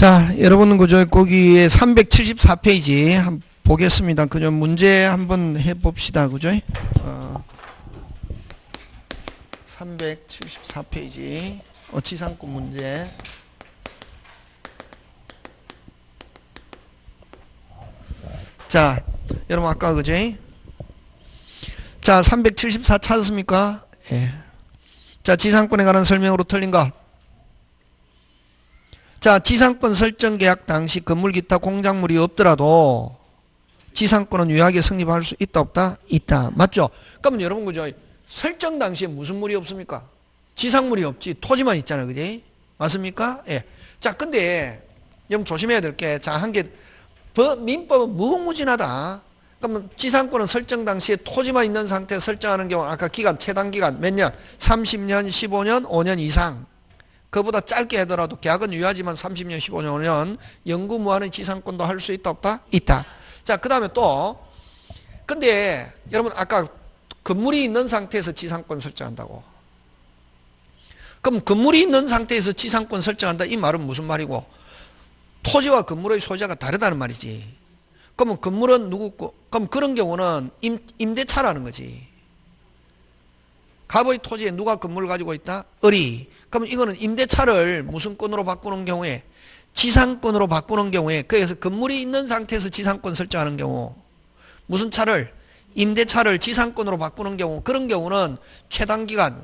자, 여러분 그저 거기에 374페이지 한번 보겠습니다. 그저 문제 한번 해봅시다. 그죠? 374페이지 지상권 문제. 자, 여러분 아까 그죠? 자, 374 찾았습니까? 예. 자, 지상권에 관한 설명으로 틀린 것. 자, 지상권 설정 계약 당시 건물 기타 공작물이 없더라도 지상권은 유효하게 성립할 수 있다 없다? 있다. 맞죠? 그러면 여러분 그죠? 설정 당시에 무슨 물이 없습니까? 지상물이 없지. 토지만 있잖아요. 그지? 맞습니까? 예. 자, 근데 여러분 조심해야 될 게, 자, 한 개, 민법은 무궁무진하다. 그러면 지상권은 설정 당시에 토지만 있는 상태에서 설정하는 경우, 아까 기간, 최단 기간 몇 년? 30년, 15년, 5년 이상. 그보다 짧게 하더라도 계약은 유효하지만 30년, 15년, 5년 영구무한의 지상권도 할 수 있다 없다? 있다. 자, 그 다음에 또 근데 여러분 아까 건물이 있는 상태에서 지상권 설정한다고. 그럼 건물이 있는 상태에서 지상권 설정한다 이 말은 무슨 말이고, 토지와 건물의 소유자가 다르다는 말이지. 그러면 건물은 누구 거? 그럼 그런 경우는 임대차라는 거지. 갑의 토지에 누가 건물을 가지고 있다? 을이. 그럼 이거는 임대차를 무슨 권으로 바꾸는 경우에? 지상권으로 바꾸는 경우에, 그래서 건물이 있는 상태에서 지상권 설정하는 경우, 무슨 차를? 임대차를 지상권으로 바꾸는 경우, 그런 경우는 최단기간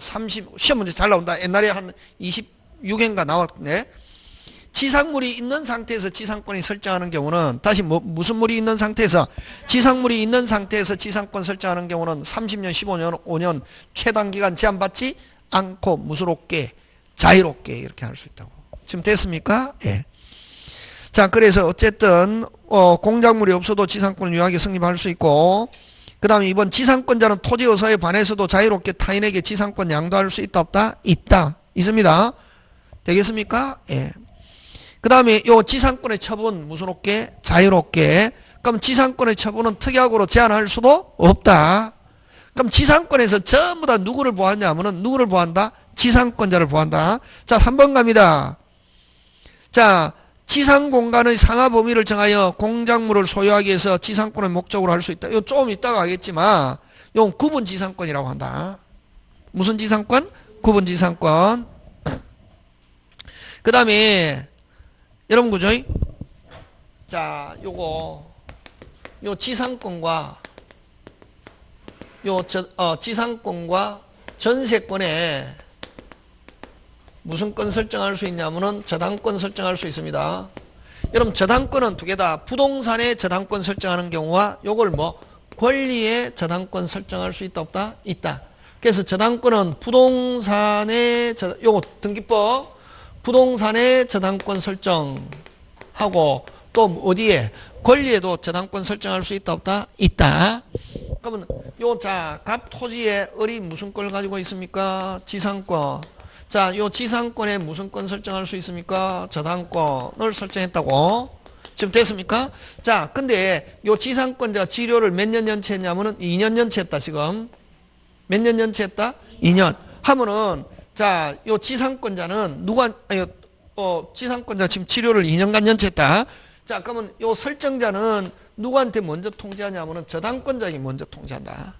시험 문제 잘 나온다. 옛날에 한 26회인가 나왔네. 지상물이 있는 상태에서 지상권이 설정하는 경우는, 다시 무슨 물이 있는 상태에서? 지상물이 있는 상태에서 지상권 설정하는 경우는 30년, 15년, 5년 최단기간 제한받지 않고 무소롭게, 자유롭게 이렇게 할 수 있다고. 지금 됐습니까? 예. 자, 그래서 어쨌든 공작물이 없어도 지상권을 유효하게 성립할 수 있고, 그 다음에 이번 지상권자는 토지 의사에 반해서도 자유롭게 타인에게 지상권 양도할 수 있다 없다? 있다. 있습니다. 되겠습니까? 예. 그 다음에 요 지상권의 처분 무소롭게, 자유롭게. 그럼 지상권의 처분은 특약으로 제한할 수도 없다. 그럼 지상권에서 전부 다 누구를 보호하냐 하면은 누구를 보호한다? 지상권자를 보호한다. 자, 3번 갑니다. 자, 지상 공간의 상하 범위를 정하여 공작물을 소유하기 위해서 지상권을 목적으로 할 수 있다. 이거 조금 이따가 하겠지만, 이건 구분 지상권이라고 한다. 무슨 지상권? 구분 지상권. 그 다음에, 여러분, 그죠? 자, 요 지상권과, 지상권과 전세권에 무슨 권 설정할 수 있냐면은 저당권 설정할 수 있습니다. 여러분 저당권은 두 개다. 부동산에 저당권 설정하는 경우와 요걸 권리에 저당권 설정할 수 있다 없다? 있다. 그래서 저당권은 부동산에 요거 등기법 부동산에 저당권 설정하고 또 어디에 권리에도 저당권 설정할 수 있다 없다? 있다. 그러면 갑 토지에 을이 무슨 권을 가지고 있습니까? 지상권. 자, 요 지상권에 무슨 권 설정할 수 있습니까? 저당권을 설정했다고. 지금 됐습니까? 자, 근데 요 지상권자 지료를 몇 년 연체했냐면은 2년 연체했다, 지금. 몇 년 연체했다? 2년. 하면은, 자, 요 지상권자는 지상권자 지금 치료를 2년간 연체했다. 자, 그러면 요 설정자는 누구한테 먼저 통지하냐면은 저당권자에게 먼저 통지한다.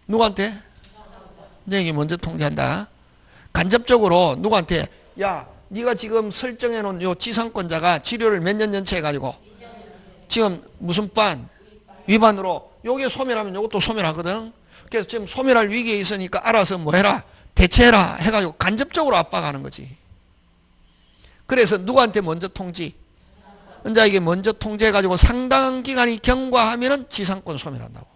누구한테? 내게 먼저 통지한다. 간접적으로 누구한테? 야, 네가 지금 설정해 놓은 요 지상권자가 치료를 몇 년 연체해가지고 지금 무슨 위반으로 요게 소멸하면 요것도 소멸하거든. 그래서 지금 소멸할 위기에 있으니까 알아서 해라? 대체해라 해가지고 간접적으로 압박하는 거지. 그래서 누구한테 먼저 통지? 은자에게 먼저 통지해가지고 상당한 기간이 경과하면은 지상권 소멸한다고.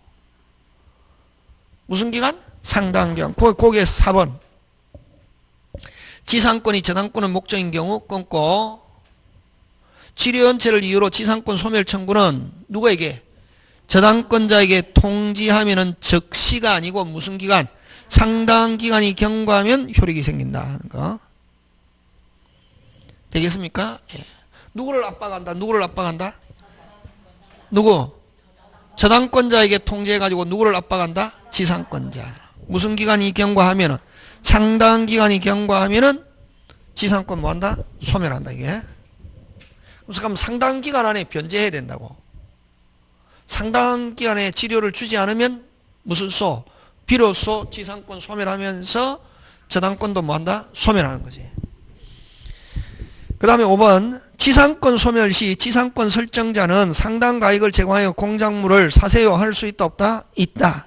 무슨 기간? 상당한 기간. 거기에 4번. 지상권이 저당권의 목적인 경우 끊고, 치료연체를 이유로 지상권 소멸 청구는 누구에게? 저당권자에게 통지하면은 즉시가 아니고 무슨 기간? 상당한 기간이 경과하면 효력이 생긴다는 거. 되겠습니까? 예. 누구를 압박한다? 누구를 압박한다? 누구? 저당권자에게 통지해가지고 누구를 압박한다? 지상권자. 무슨 기간이 경과하면은? 상당한 기간이 경과하면은 지상권 뭐한다? 소멸한다 이게. 그래서 그럼 상당 기간 안에 변제해야 된다고. 상당 기간에 치료를 주지 않으면 무슨 소? 비로소 지상권 소멸하면서 저당권도 뭐한다? 소멸하는 거지. 그 다음에 5번 지상권 소멸 시 지상권 설정자는 상당 가액을 제공하여 공작물을 사세요 할 수 있다 없다? 있다.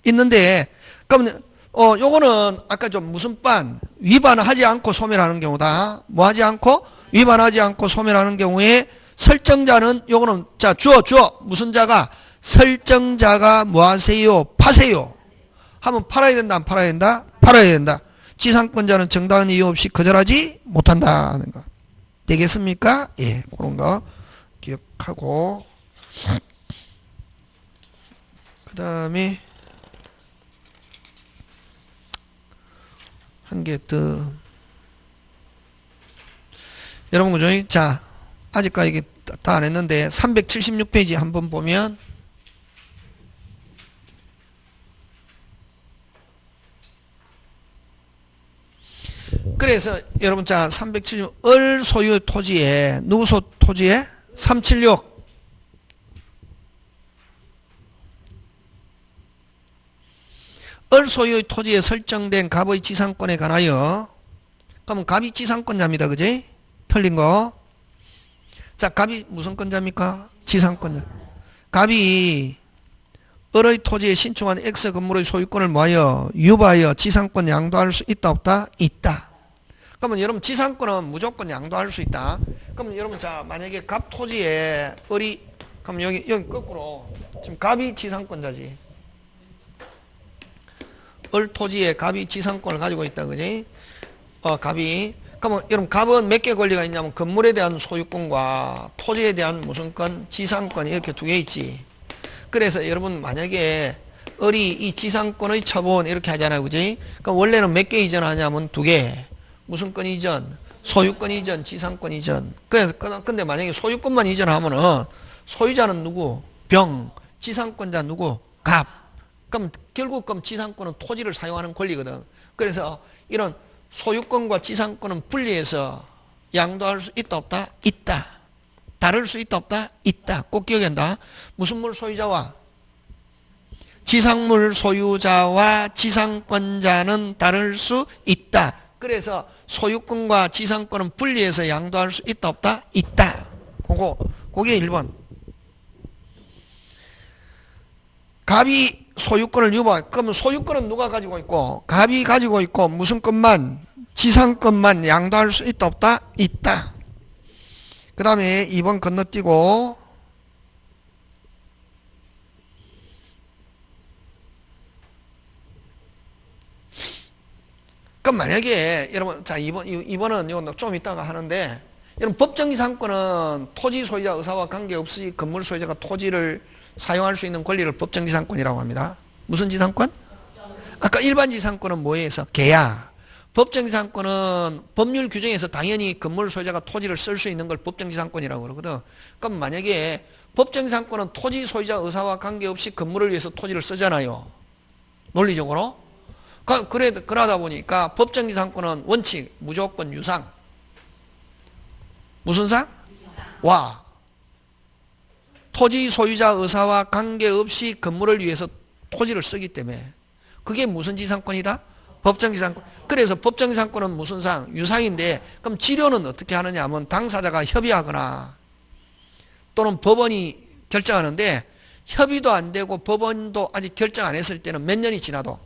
있는데 그럼 요거는 아까 좀 무슨 반 위반하지 않고 소멸하는 경우다. 뭐 하지 않고? 위반하지 않고 소멸하는 경우에 설정자는 요거는 자 주어 무슨 자가 설정자가 뭐 하세요? 파세요. 하면 팔아야 된다 안 팔아야 된다? 팔아야 된다. 지상권자는 정당한 이유 없이 거절하지 못한다 하는 거. 되겠습니까? 예, 그런 거 기억하고 그 다음에 한 개 더. 여러분 그죠? 자, 아직까지 이게 다 안 했는데 376페이지 한번 보면 그래서 여러분 자 376 을 소유 토지에 누구 소 토지에 376 을 소유 토지에 설정된 갑의 지상권에 관하여 그러면 갑이 지상권자입니다. 그지? 틀린 거. 자, 갑이 무슨 권자입니까? 지상권자. 갑이 을의 토지에 신축한 X 건물의 소유권을 뭐하여 유보하여 지상권 양도할 수 있다 없다? 있다. 그러면 여러분 지상권은 무조건 양도할 수 있다. 그러면 여러분 자 만약에 갑 토지에 을이 그럼 여기 거꾸로 지금 갑이 지상권자지. 을 토지에 갑이 지상권을 가지고 있다. 그지? 갑이 그러면 여러분 갑은 몇 개 권리가 있냐면 건물에 대한 소유권과 토지에 대한 무슨 권? 지상권이 이렇게 두 개 있지. 그래서 여러분 만약에 을이 이 지상권의 처분 이렇게 하잖아요. 그지? 그럼 원래는 몇 개 이전하냐면 두 개. 무슨 권 이전? 소유권 이전, 지상권 이전. 그래서 근데 만약에 소유권만 이전하면은 소유자는 누구? 병. 지상권자 누구? 갑. 그럼 결국 그럼 지상권은 토지를 사용하는 권리거든. 그래서 이런 소유권과 지상권은 분리해서 양도할 수 있다 없다? 있다. 다를 수 있다 없다? 있다. 꼭 기억한다. 무슨 물 소유자와 지상물 소유자와 지상권자는 다를 수 있다. 그래서 소유권과 지상권은 분리해서 양도할 수 있다 없다? 있다. 그게 1번. 갑이 소유권을 유보해. 그러면 소유권은 누가 가지고 있고? 갑이 가지고 있고 무슨 것만? 지상권만 양도할 수 있다 없다? 있다. 그 다음에 2번 건너뛰고 그럼 만약에 여러분 자 2번은 이건 좀 이따가 하는데 여러분 법정지상권은 토지 소유자 의사와 관계없이 건물 소유자가 토지를 사용할 수 있는 권리를 법정지상권이라고 합니다. 무슨 지상권? 아까 일반 지상권은 뭐에 의해서? 계약. 법정지상권은 법률 규정에서 당연히 건물 소유자가 토지를 쓸 수 있는 걸 법정지상권이라고 그러거든. 그럼 만약에 법정지상권은 토지 소유자 의사와 관계없이 건물을 위해서 토지를 쓰잖아요. 논리적으로. 그러다 보니까 법정지상권은 원칙, 무조건 유상. 무슨 상? 와. 토지 소유자 의사와 관계없이 건물을 위해서 토지를 쓰기 때문에 그게 무슨 지상권이다? 법정지상권. 그래서 법정지상권은 무슨 상? 유상인데 그럼 치료는 어떻게 하느냐 하면 당사자가 협의하거나 또는 법원이 결정하는데 협의도 안 되고 법원도 아직 결정 안 했을 때는 몇 년이 지나도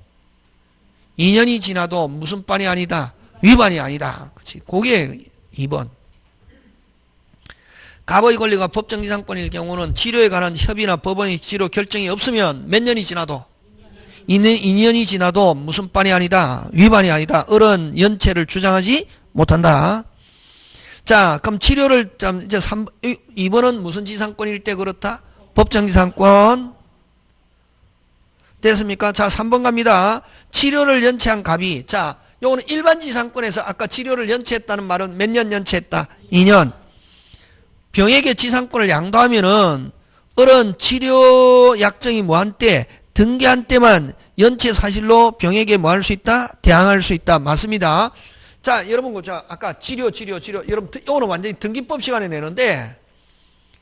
2년이 지나도 무슨 반이 아니다? 위반이 아니다. 그렇지? 그게 2번. 갑의 권리가 법정지상권일 경우는 치료에 관한 협의나 법원의 치료 결정이 없으면 몇 년이 지나도 2년이 지나도 무슨 반이 아니다? 위반이 아니다. 을은 연체를 주장하지 못한다. 자, 그럼 치료를 이제 2번은 무슨 지상권일 때 그렇다? 법정지상권. 됐습니까? 자, 3번 갑니다. 치료를 연체한 갑이. 자, 요거는 일반 지상권에서 아까 치료를 연체했다는 말은 몇 년 연체했다? 2년. 병에게 지상권을 양도하면은 을은 치료 약정이 뭐한 때? 등기한 때만 연체 사실로 병에게 뭐 할 수 있다? 대항할 수 있다. 맞습니다. 자, 여러분, 아까 치료. 여러분, 오늘 완전히 등기법 시간에 내는데,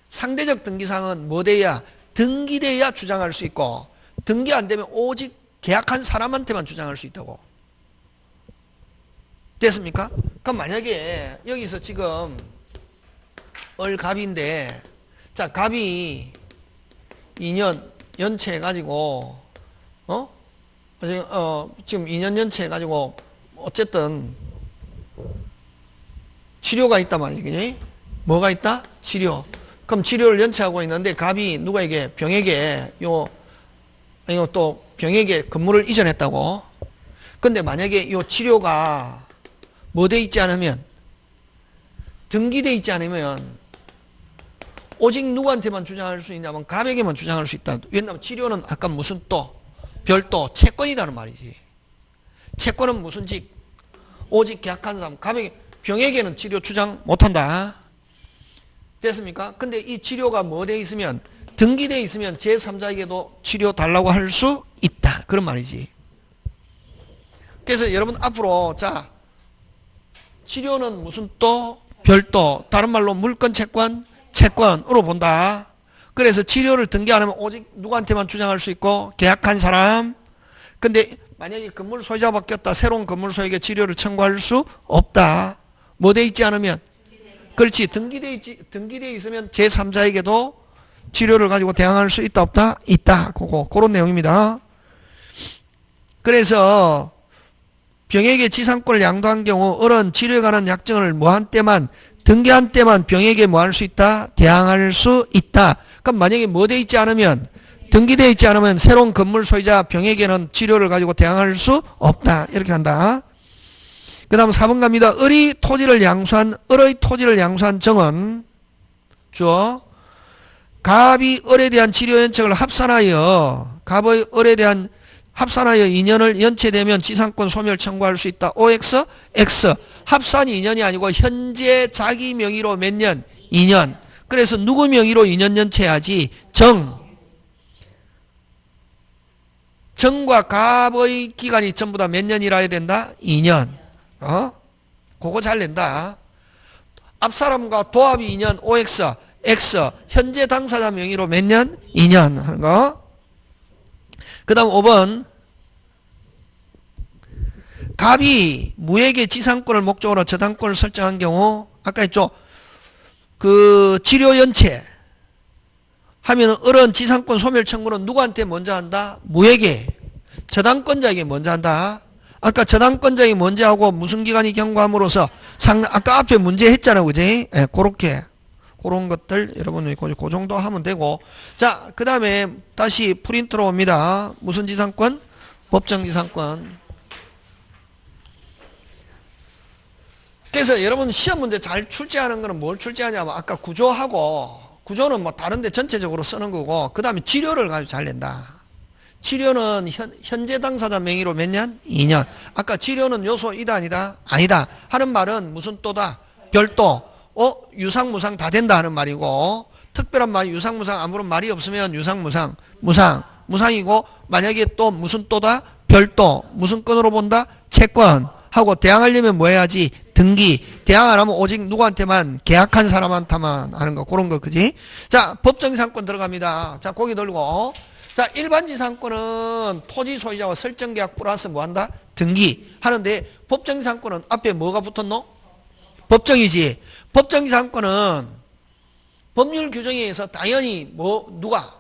상대적 등기사항은 뭐 돼야? 등기돼야 주장할 수 있고, 등기 안 되면 오직 계약한 사람한테만 주장할 수 있다고. 됐습니까? 그럼 만약에 여기서 지금 을갑인데, 자, 갑이 2년 연체해가지고, 지금 2년 연체해가지고, 어쨌든, 치료가 있단 말이지. 뭐가 있다? 치료. 그럼 치료를 연체하고 있는데, 갑이 누구에게, 병에게, 또 병에게 건물을 이전했다고. 근데 만약에 요 치료가 뭐 돼 있지 않으면, 등기돼 있지 않으면, 오직 누구한테만 주장할 수 있냐면 갑에게만 주장할 수 있다. 왜냐하면 치료는 아까 무슨 또 별도 채권이라는 말이지. 채권은 무슨 직? 오직 계약한 사람. 병에게는 치료 주장 못한다. 됐습니까? 근데 이 치료가 뭐 돼 있으면, 등기돼 있으면 제3자에게도 치료 달라고 할 수 있다. 그런 말이지. 그래서 여러분 앞으로 자, 치료는 무슨 또 별도, 다른 말로 물권 채권으로 본다. 그래서 치료를 등기 안 하면 오직 누구한테만 주장할 수 있고 계약한 사람. 근데 만약에 건물 소유자가 바뀌었다. 새로운 건물 소유에게 치료를 청구할 수 없다. 뭐 돼 있지 않으면? 그렇지. 등기돼 있으면 제3자에게도 치료를 가지고 대항할 수 있다 없다? 있다. 그런 내용입니다. 그래서 병에게 지상권을 양도한 경우 을은 치료에 관한 약정을 뭐한 때만, 등기한 때만 병에게 뭐 할 수 있다? 대항할 수 있다. 그럼 만약에 뭐 돼 있지 않으면, 등기되어 있지 않으면 새로운 건물 소유자 병에게는 치료를 가지고 대항할 수 없다. 이렇게 한다. 그 다음 4번 갑니다. 을의 토지를 양수한 정은 주어 갑이 을에 대한 치료 연책을 합산하여 갑의 을에 대한 합산하여 2년을 연체되면 지상권 소멸 청구할 수 있다. OX, X. 합산이 2년이 아니고 현재 자기 명의로 몇 년? 2년. 그래서 누구 명의로 2년 연체해야지? 정과 갑의 기간이 전부 다 몇 년이라 해야 된다? 2년. 그거 잘 낸다. 앞사람과 도합이 2년, OX, X. 현재 당사자 명의로 몇 년? 2년 하는 거. 그 다음 5번. 갑이 무에게 지상권을 목적으로 저당권을 설정한 경우, 아까 했죠. 그 치료 연체 하면 을은 지상권 소멸 청구는 누구한테 먼저 한다? 무에게. 저당권자에게 먼저 한다. 아까 저당권자에게 먼저 하고 무슨 기간이 경과함으로써 아까 앞에 문제 했잖아. 그지? 예, 그런 것들 여러분이 그 정도 하면 되고. 자, 그 다음에 다시 프린트로 옵니다. 무슨 지상권? 법정지상권. 그래서 여러분 시험 문제 잘 출제하는 거는 뭘 출제하냐면 아까 구조는 뭐 다른데 전체적으로 쓰는 거고, 그 다음에 치료를 가지고 잘 낸다. 치료는 현재 당사자 명의로 몇 년? 2년. 아까 치료는 요소이다 아니다? 아니다. 하는 말은 무슨 또다? 별도. 유상무상 다 된다 하는 말이고, 특별한 말, 유상무상 아무런 말이 없으면 유상무상, 무상이고, 만약에 또 무슨 또다? 별도. 무슨 건으로 본다? 채권. 하고 대항하려면 뭐 해야지? 등기. 대항 안 하면 오직 누구한테만? 계약한 사람한테만 하는 거. 그런 거, 그지? 자, 법정지상권 들어갑니다. 자, 고개 들고. 자, 일반지상권은 토지 소유자와 설정계약 플러스 뭐 한다? 등기. 하는데, 법정지상권은 앞에 뭐가 붙었노? 법정이지. 법정지상권은 법률 규정에 의해서 당연히 누가?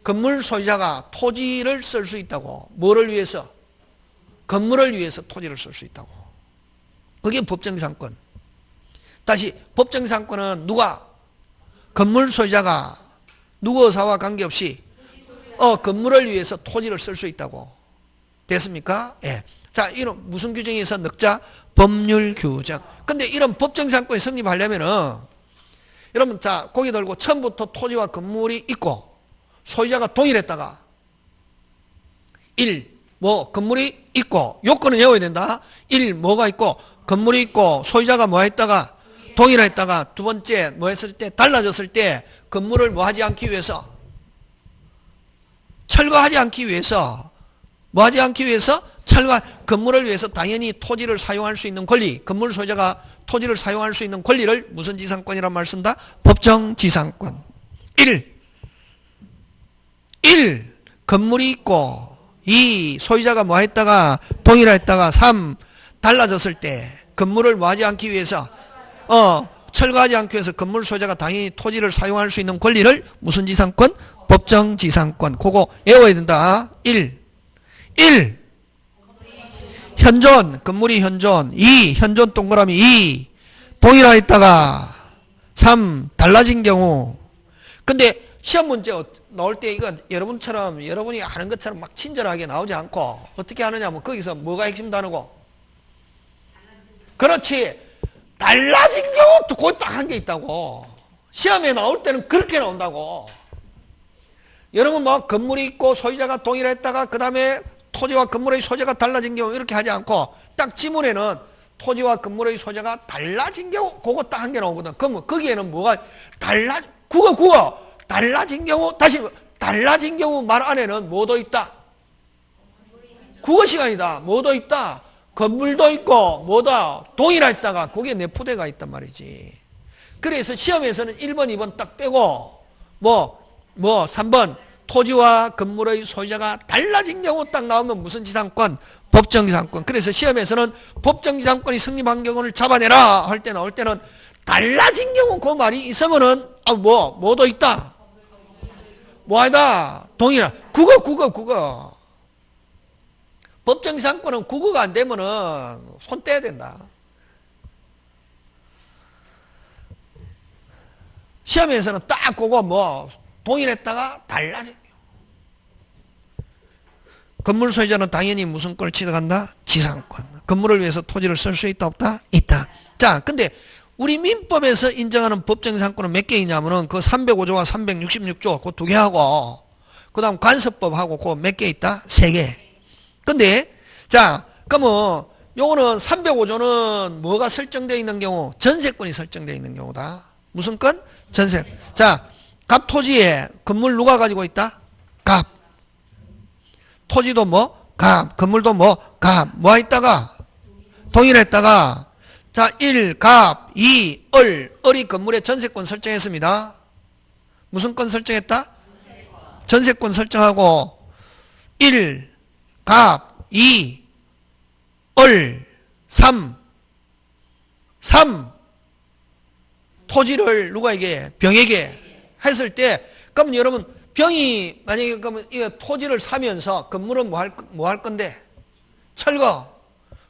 건물 소유자가 토지를 쓸 수 있다고. 뭐를 위해서? 건물을 위해서 토지를 쓸 수 있다고. 그게 법정지상권. 다시 법정지상권은 누가? 건물 소유자가 누구 의사와 관계없이 건물을 위해서 토지를 쓸 수 있다고. 됐습니까? 예. 자, 이런 무슨 규정에 의해서 넣자? 법률 규정. 근데 이런 법정지상권이 성립하려면은 여러분 자, 고개 들고 처음부터 토지와 건물이 있고 소유자가 동일했다가 건물이 있고, 요건은 외워야 된다. 뭐가 있고, 건물이 있고, 소유자가 뭐 했다가, 동일했다가, 두 번째, 뭐 했을 때, 달라졌을 때, 건물을 뭐 하지 않기 위해서, 철거하지 않기 위해서, 뭐 하지 않기 위해서, 철거, 건물을 위해서 당연히 토지를 사용할 수 있는 권리, 건물 소유자가 토지를 사용할 수 있는 권리를 무슨 지상권이란 말을 쓴다? 법정 지상권. 1. 건물이 있고 2. 소유자가 뭐 했다가 동의를 했다가 3. 달라졌을 때 건물을 뭐 하지 않기 위해서 철거하지 않기 위해서 건물 소유자가 당연히 토지를 사용할 수 있는 권리를 무슨 지상권? 법정 지상권. 그거 외워야 된다. 1. 현존, 건물이 현존. 2. 현존 동그라미 2. 동일화 했다가 3. 달라진 경우. 근데 시험 문제 나올 때 이거 여러분이 아는 것처럼 막 친절하게 나오지 않고 어떻게 하느냐면 거기서 뭐가 핵심 단어고? 그렇지. 달라진 경우도 거기 딱 한 게 있다고. 시험에 나올 때는 그렇게 나온다고. 여러분 뭐 건물이 있고 소유자가 동일했다가 그 다음에 토지와 건물의 소재가 달라진 경우 이렇게 하지 않고 딱 지문에는 토지와 건물의 소재가 달라진 경우 그거 딱 한 개 나오거든. 그러면 거기에는 뭐가 국어 달라진 경우 다시 달라진 경우 말 안에는 뭐도 있다. 국어 시간이다. 뭐도 있다. 건물도 있고 뭐다. 동일했다가 거기에 내포대가 있단 말이지. 그래서 시험에서는 1번 2번 딱 빼고 뭐 3번 토지와 건물의 소유자가 달라진 경우 딱 나오면 무슨 지상권? 법정지상권. 그래서 시험에서는 법정지상권이 성립한 경우를 잡아내라 할 때 나올 때는 달라진 경우 그 말이 있으면은 뭐도 있다. 뭐하다. 동일한. 국어. 법정지상권은 국어가 안 되면은 손 떼야 된다. 시험에서는 딱 그거 동일했다가 달라진 경우. 건물 소유자는 당연히 무슨 권을 취득한다? 지상권. 건물을 위해서 토지를 쓸 수 있다 없다? 있다. 자, 근데 우리 민법에서 인정하는 법정지상권은 몇 개 있냐면은 그 305조와 366조 그 두 개 하고 그 다음 관습법하고 그 몇 개 있다? 3개. 근데 자, 그러면 요거는 305조는 뭐가 설정되어 있는 경우? 전세권이 설정되어 있는 경우다. 무슨 건? 전세. 자, 갑 토지에 건물 누가 가지고 있다? 갑. 토지도 갑. 건물도 갑. 뭐 했다가? 동일했다가. 자, 1, 갑. 2, 을이 건물에 전세권 설정했습니다. 무슨 권 설정했다? 전세권 설정하고 1, 갑. 2, 3. 토지를 누가에게? 병에게 했을 때, 그럼 여러분, 병이 만약에 그러면 이 토지를 사면서 건물은 뭐 할 건데? 철거.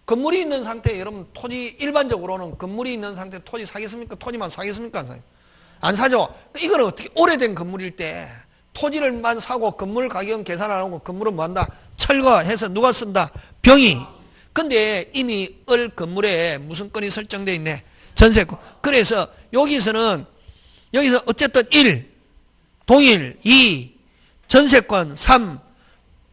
건물이 있는 상태에 여러분 토지 일반적으로는 건물이 있는 상태에 토지 사겠습니까? 토지만 사겠습니까? 안 사죠. 이거는 어떻게 오래된 건물일 때 토지를만 사고 건물 가격은 계산 안 하고 건물은 뭐 한다? 철거해서 누가 쓴다? 병이. 근데 이미 건물에 무슨 건이 설정되어 있네? 전세권. 그래서 여기서 어쨌든 1, 동일, 2, 전세권, 3,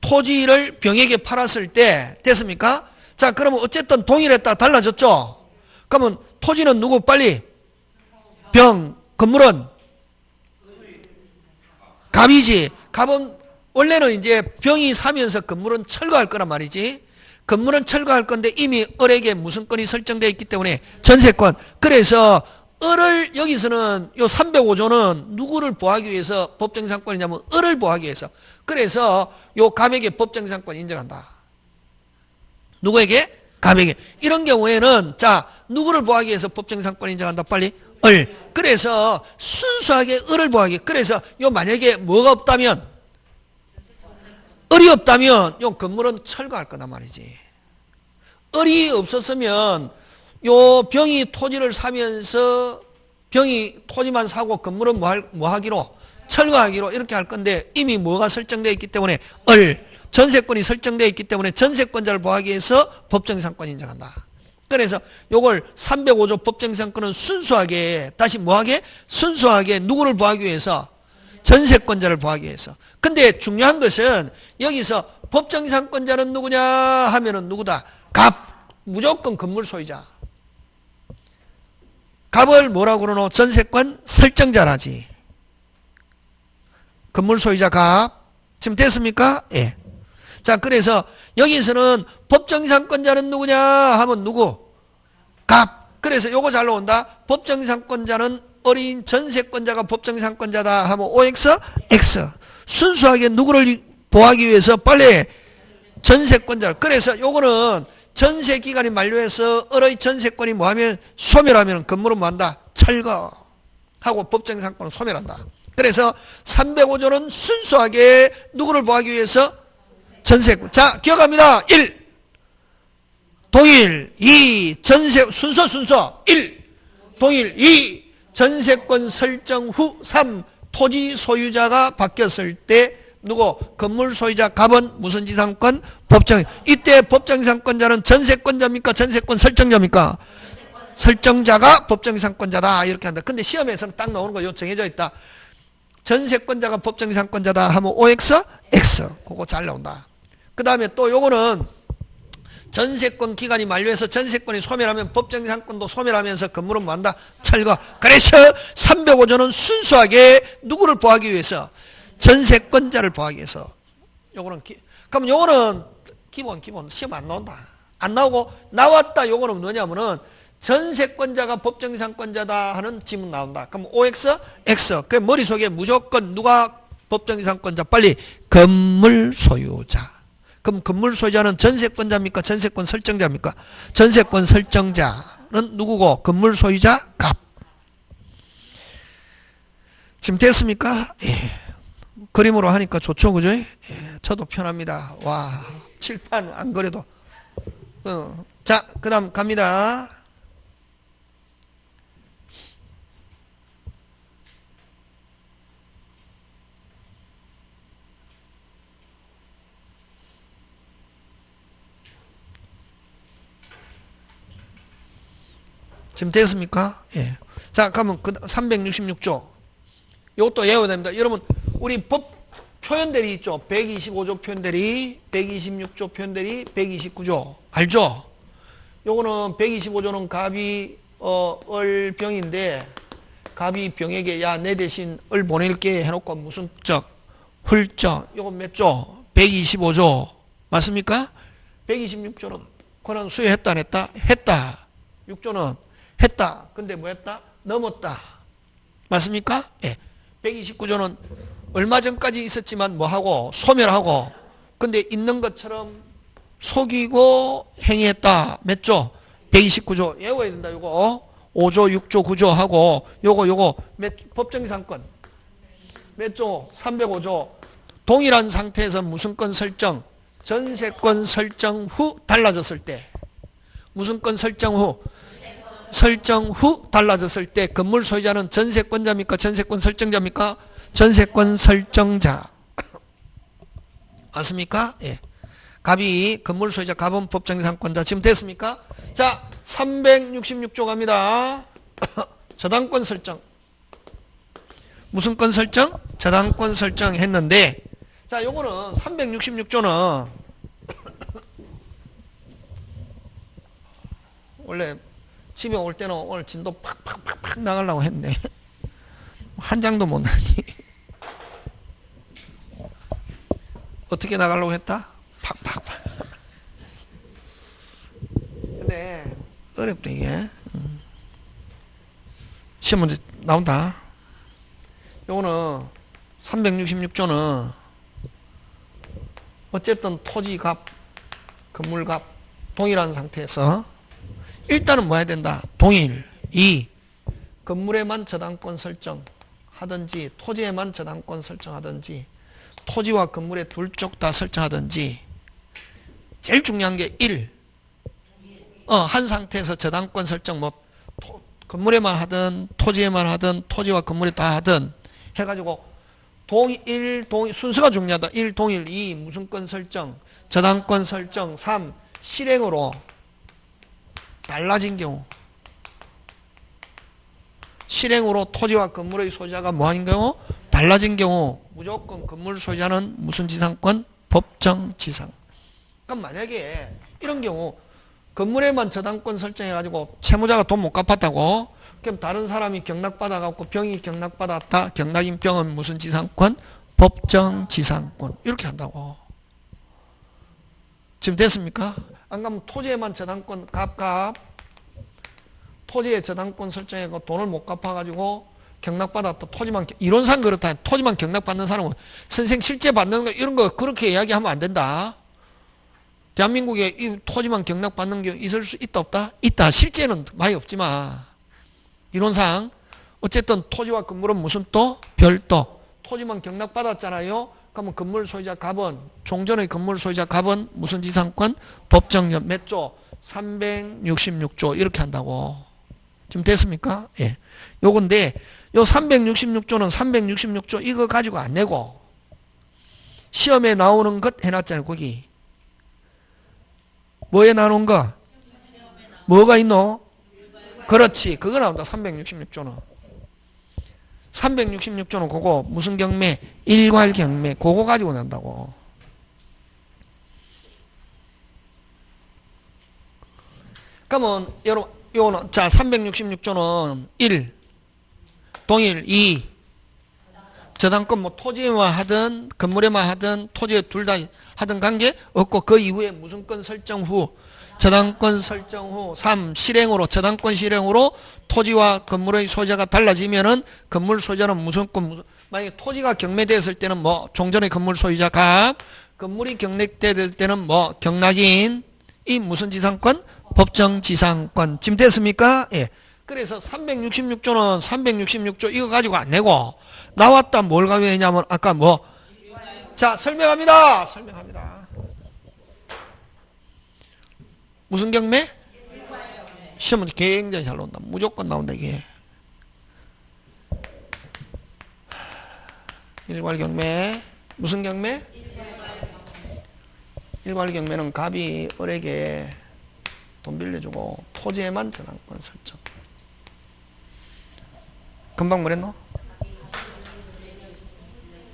토지를 병에게 팔았을 때 됐습니까? 자, 그러면 어쨌든 동일했다 달라졌죠? 그러면 토지는 누구 빨리? 병, 건물은? 갑이지. 갑은 원래는 이제 병이 사면서 건물은 철거할 거란 말이지. 건물은 철거할 건데 이미 을에게 무슨 건이 설정되어 있기 때문에 전세권. 그래서 을을 여기서는 요 305조는 누구를 보호하기 위해서 법정지상권이냐면 을을 보호하기 위해서. 그래서 요 갑에게 법정지상권 인정한다. 누구에게? 갑에게. 이런 경우에는 자, 누구를 보호하기 위해서 법정지상권 인정한다? 빨리 을. 그래서 순수하게 을을 보호하기. 그래서 요 만약에 뭐가 없다면 을이 없다면 요 건물은 철거할 거단 말이지. 을이 없었으면 요 병이 토지를 사면서 병이 토지만 사고 건물은 뭐 하기로? 철거하기로 이렇게 할 건데 이미 뭐가 설정되어 있기 때문에 전세권이 설정되어 있기 때문에 전세권자를 보호하기 위해서 법정지상권 인정한다. 그래서 요걸 305조 법정지상권은 순수하게 다시 뭐하게? 순수하게 누구를 보호하기 위해서? 전세권자를 보호하기 위해서. 근데 중요한 것은 여기서 법정지상권자는 누구냐 하면은 누구다? 갑. 무조건 건물 소유자. 갑을 뭐라고 그러노? 전세권 설정자라지. 건물 소유자 갑. 지금 됐습니까? 예. 자, 그래서 여기서는 법정이상권자는 누구냐 하면 누구? 갑. 그래서 요거 잘 나온다. 법정이상권자는 어린 전세권자가 법정이상권자다 하면 OX, X. 순수하게 누구를 보호하기 위해서 빨리 전세권자를. 그래서 요거는 전세기간이 만료해서 어의 전세권이 뭐하면 소멸하면 건물은 뭐한다? 철거하고 법정이상권은 소멸한다. 그래서 305조는 순수하게 누구를 보호하기 위해서 전세권. 자, 기억합니다. 1. 동일. 2. 전세, 순서. 1. 동일. 2. 전세권 설정 후. 3. 토지 소유자가 바뀌었을 때 누구? 건물 소유자 갑은 무슨 지상권? 법정. 이때 법정이상권자는 전세권자입니까? 전세권 설정자입니까? 설정자가 법정이상권자다 이렇게 한다. 근데 시험에서는 딱 나오는 거 정해져 있다. 전세권자가 법정이상권자다 하면 OX, X. 그거 잘 나온다. 그 다음에 또 요거는 전세권 기간이 만료해서 전세권이 소멸하면 법정이상권도 소멸하면서 건물은 뭐한다? 철거. 그래서 305조는 순수하게 누구를 보호하기 위해서? 전세권자를 보호하기 위해서. 요거는 그럼 요거는 기본 시험 안 나온다. 안 나오고 나왔다. 요거는 뭐냐면은 전세권자가 법정이상권자다 하는 지문 나온다. 그럼 OX, X. 그 머릿속에 무조건 누가 법정이상권자? 빨리 건물 소유자. 그럼 건물 소유자는 전세권자입니까? 전세권 설정자입니까? 전세권 설정자는 누구고? 건물 소유자 갑. 지금 됐습니까? 예. 그림으로 하니까 좋죠, 그죠? 예. 저도 편합니다. 와, 칠판 안 그래도. 자, 그 다음 갑니다. 지금 됐습니까? 예. 자, 그러면 366조. 이것도 외워야 됩니다. 여러분, 우리 법 표현들이 있죠. 125조 표현들이, 126조 표현들이, 129조. 알죠? 요거는 125조는 갑이, 을병인데, 갑이 병에게, 야, 내 대신 을 보낼게 해놓고 무슨 훌쩍. 요거 몇 조? 125조. 맞습니까? 126조는 권한 수여했다, 안 했다? 했다. 6조는 했다. 근데 뭐 했다? 넘었다. 맞습니까? 예. 129조는 얼마 전까지 있었지만 뭐하고? 소멸하고. 근데 있는 것처럼 속이고 행위했다. 몇 조? 129조. 외워야 된다. 요거 5조, 6조, 9조 하고 요거 법정이상권. 몇 조? 305조. 동일한 상태에서 무슨 건 설정? 전세권 설정 후 달라졌을 때. 무슨 건 설정 후? 설정 후 달라졌을 때 건물 소유자는 전세권자입니까? 전세권 설정자입니까? 전세권 설정자. 맞습니까? 예. 갑이 건물 소유자 갑은 법정이상권자. 지금 됐습니까? 자, 366조 갑니다. 저당권 설정. 무슨 권 설정? 저당권 설정 했는데, 자, 요거는 366조는 원래 집에 올 때는 오늘 진도 팍팍팍팍 나가려고 했네. 한 장도 못 나니. 어떻게 나가려고 했다? 팍팍팍. 근데 어렵다 이게. 시험 문제 나온다. 요거는 366조는 어쨌든 토지값, 건물값 동일한 상태에서 일단은 뭐 해야 된다? 동일. 2. 건물에만 저당권 설정하든지 토지에만 저당권 설정하든지 토지와 건물에 둘 쪽 다 설정하든지 제일 중요한 게 1. 한 상태에서 저당권 설정 뭐 건물에만 하든 토지에만 하든 토지와 건물에 다 하든 해가지고 동일 순서가 중요하다. 1 동일. 2 무슨 권 설정? 저당권 설정. 3 실행으로 달라진 경우. 실행으로 토지와 건물의 소유자가 뭐하는 경우? 달라진 경우 무조건 건물 소유자는 무슨 지상권? 법정지상. 그럼 만약에 이런 경우 건물에만 저당권 설정해가지고 채무자가 돈 못 갚았다고, 그럼 다른 사람이 경락받아갖고 병이 경락받았다. 경락인 병은 무슨 지상권? 법정지상권. 이렇게 한다고. 지금 됐습니까? 안 가면 토지에만 저당권 값 토지에 저당권 설정해서 돈을 못 갚아가지고 경락받았다. 토지만 이론상 그렇다. 토지만 경락받는 사람은 선생 실제 받는 거 이런 거 그렇게 이야기하면 안 된다. 대한민국에 이 토지만 경락받는 게 있을 수 있다 없다? 있다. 실제는 많이 없지만 이론상 어쨌든 토지와 건물은 무슨 또? 별도. 토지만 경락받았잖아요. 그러면 건물 소유자 갑은 종전의 건물 소유자 갑은 무슨 지상권? 법정연 몇 조? 366조 이렇게 한다고. 지금 됐습니까? 예. 요건데 요 366조는 366조 이거 가지고 안 내고 시험에 나오는 것 해놨잖아요. 거기 뭐에 나오는 거? 뭐가 있노? 그렇지. 그거 나온다. 366조는 366조는 그거 무슨 경매? 일괄 경매. 그거 가지고 난다고. 그러면 여러분 요거는 자 366조는 1 동일 2 저당권 뭐 토지에만 하든 건물에만 하든 토지에 둘 다 하든 관계 없고 그 이후에 무슨 건 설정 후 저당권 설정 후 3 실행으로 저당권 실행으로 토지와 건물의 소유자가 달라지면은 건물 소유자는 무슨 건 무슨 만약에 토지가 경매되었을 때는 뭐 종전의 건물 소유자 갑 건물이 경락될 때는 뭐 경락인 이 무슨 지상권? 법정 지상권. 지금 됐습니까? 예. 그래서 366조는 366조 이거 가지고 안 내고 나왔다 뭘 가지고 내냐면 아까 뭐 자 설명합니다. 무슨 경매? 시험은 굉장히 잘 나온다. 무조건 나온다 이게. 일괄 경매. 무슨 경매? 일괄 경매는 갑이 을에게 돈 빌려주고 토지에만 저당권 설정. 금방 뭐랬노?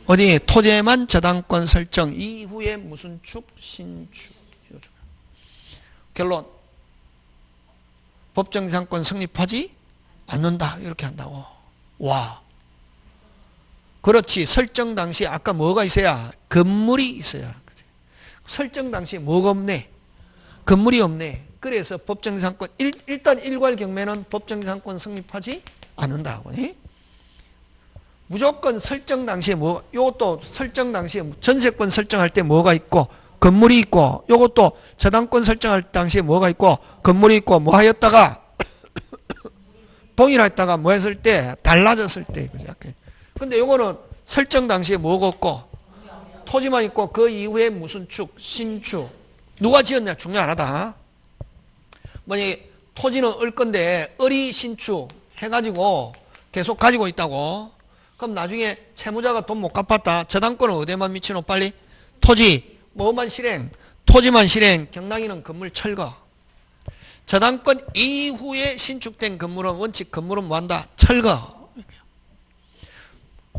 어디 토지에만 저당권 설정 이후에 무슨 축? 신축. 결론 법정지상권 성립하지 않는다 이렇게 한다고. 와 그렇지. 설정 당시에 아까 뭐가 있어야? 건물이 있어야. 설정 당시에 뭐가 없네? 건물이 없네. 그래서 법정지상권 일단 일괄 경매는 법정지상권 성립하지 않는다. 무조건 설정 당시에 뭐 요것도 설정 당시에 전세권 설정할 때 뭐가 있고 건물이 있고 요것도 저당권 설정할 당시에 뭐가 있고 건물이 있고 뭐 하였다가 동일했다가 뭐 했을 때 달라졌을 때 그죠? 근데 요거는 설정 당시에 뭐가 없고 토지만 있고 그 이후에 무슨 축? 신축. 누가 지었냐? 중요하다. 만약에 토지는 을 건데 을이 신축 해가지고 계속 가지고 있다고. 그럼 나중에 채무자가 돈 못 갚았다. 저당권은 어디에만 미치노? 빨리 토지 뭐만 실행? 토지만 실행. 경락인은 건물 철거. 저당권 이후에 신축된 건물은 원칙 건물은 뭐한다? 철거.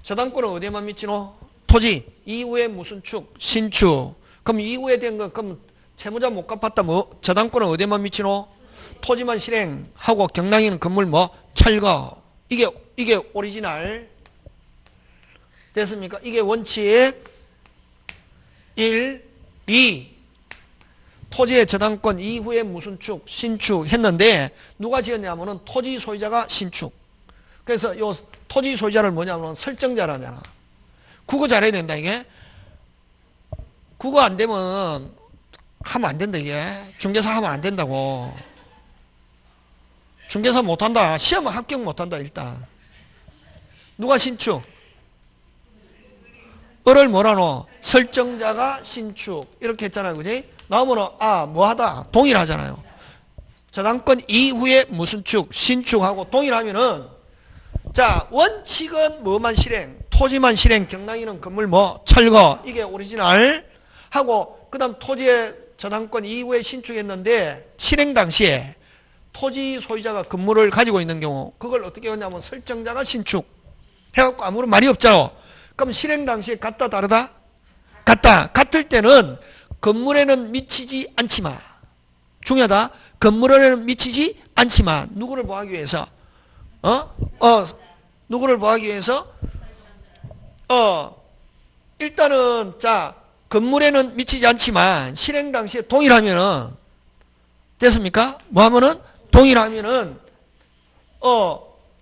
저당권은 어디에만 미치노? 토지 이후에 무슨 축? 신축. 그럼 이후에 된 거 그럼 채무자 못 갚았다. 뭐 저당권은 어디에만 미치노? 토지만 실행하고 경락인은 건물 뭐? 철거. 이게 오리지널. 됐습니까? 이게 원칙 1, 2 토지의 저당권 이후에 무슨 축? 신축 했는데 누가 지었냐면은 토지 소유자가 신축. 그래서 요 토지 소유자를 뭐냐면 설정자라잖아. 국어 잘해야 된다 이게. 국어 안 되면 하면 안 된다 이게. 중개사 하면 안 된다고. 중개사 못한다. 시험은 합격 못한다 일단. 누가 신축? 을을 뭐라노? 설정자가 신축. 이렇게 했잖아요. 그지? 나오면은, 뭐하다? 동일하잖아요. 저당권 이후에 무슨 축? 신축하고 동일하면은, 자, 원칙은 뭐만 실행? 토지만 실행. 경락인은 건물 뭐? 철거. 이게 오리지널. 하고, 그 다음 토지의 저당권 이후에 신축했는데, 실행 당시에 토지 소유자가 건물을 가지고 있는 경우, 그걸 어떻게 하냐면 설정자가 신축. 해갖고 아무런 말이 없잖아. 그럼 실행 당시에 같다 다르다? 같다. 같을 때는 건물에는 미치지 않지만 중요하다. 건물에는 미치지 않지만 누구를 보호하기 위해서? 누구를 보호하기 위해서? 일단은 자 건물에는 미치지 않지만 실행 당시에 동일하면은 됐습니까? 뭐 하면은 동일하면은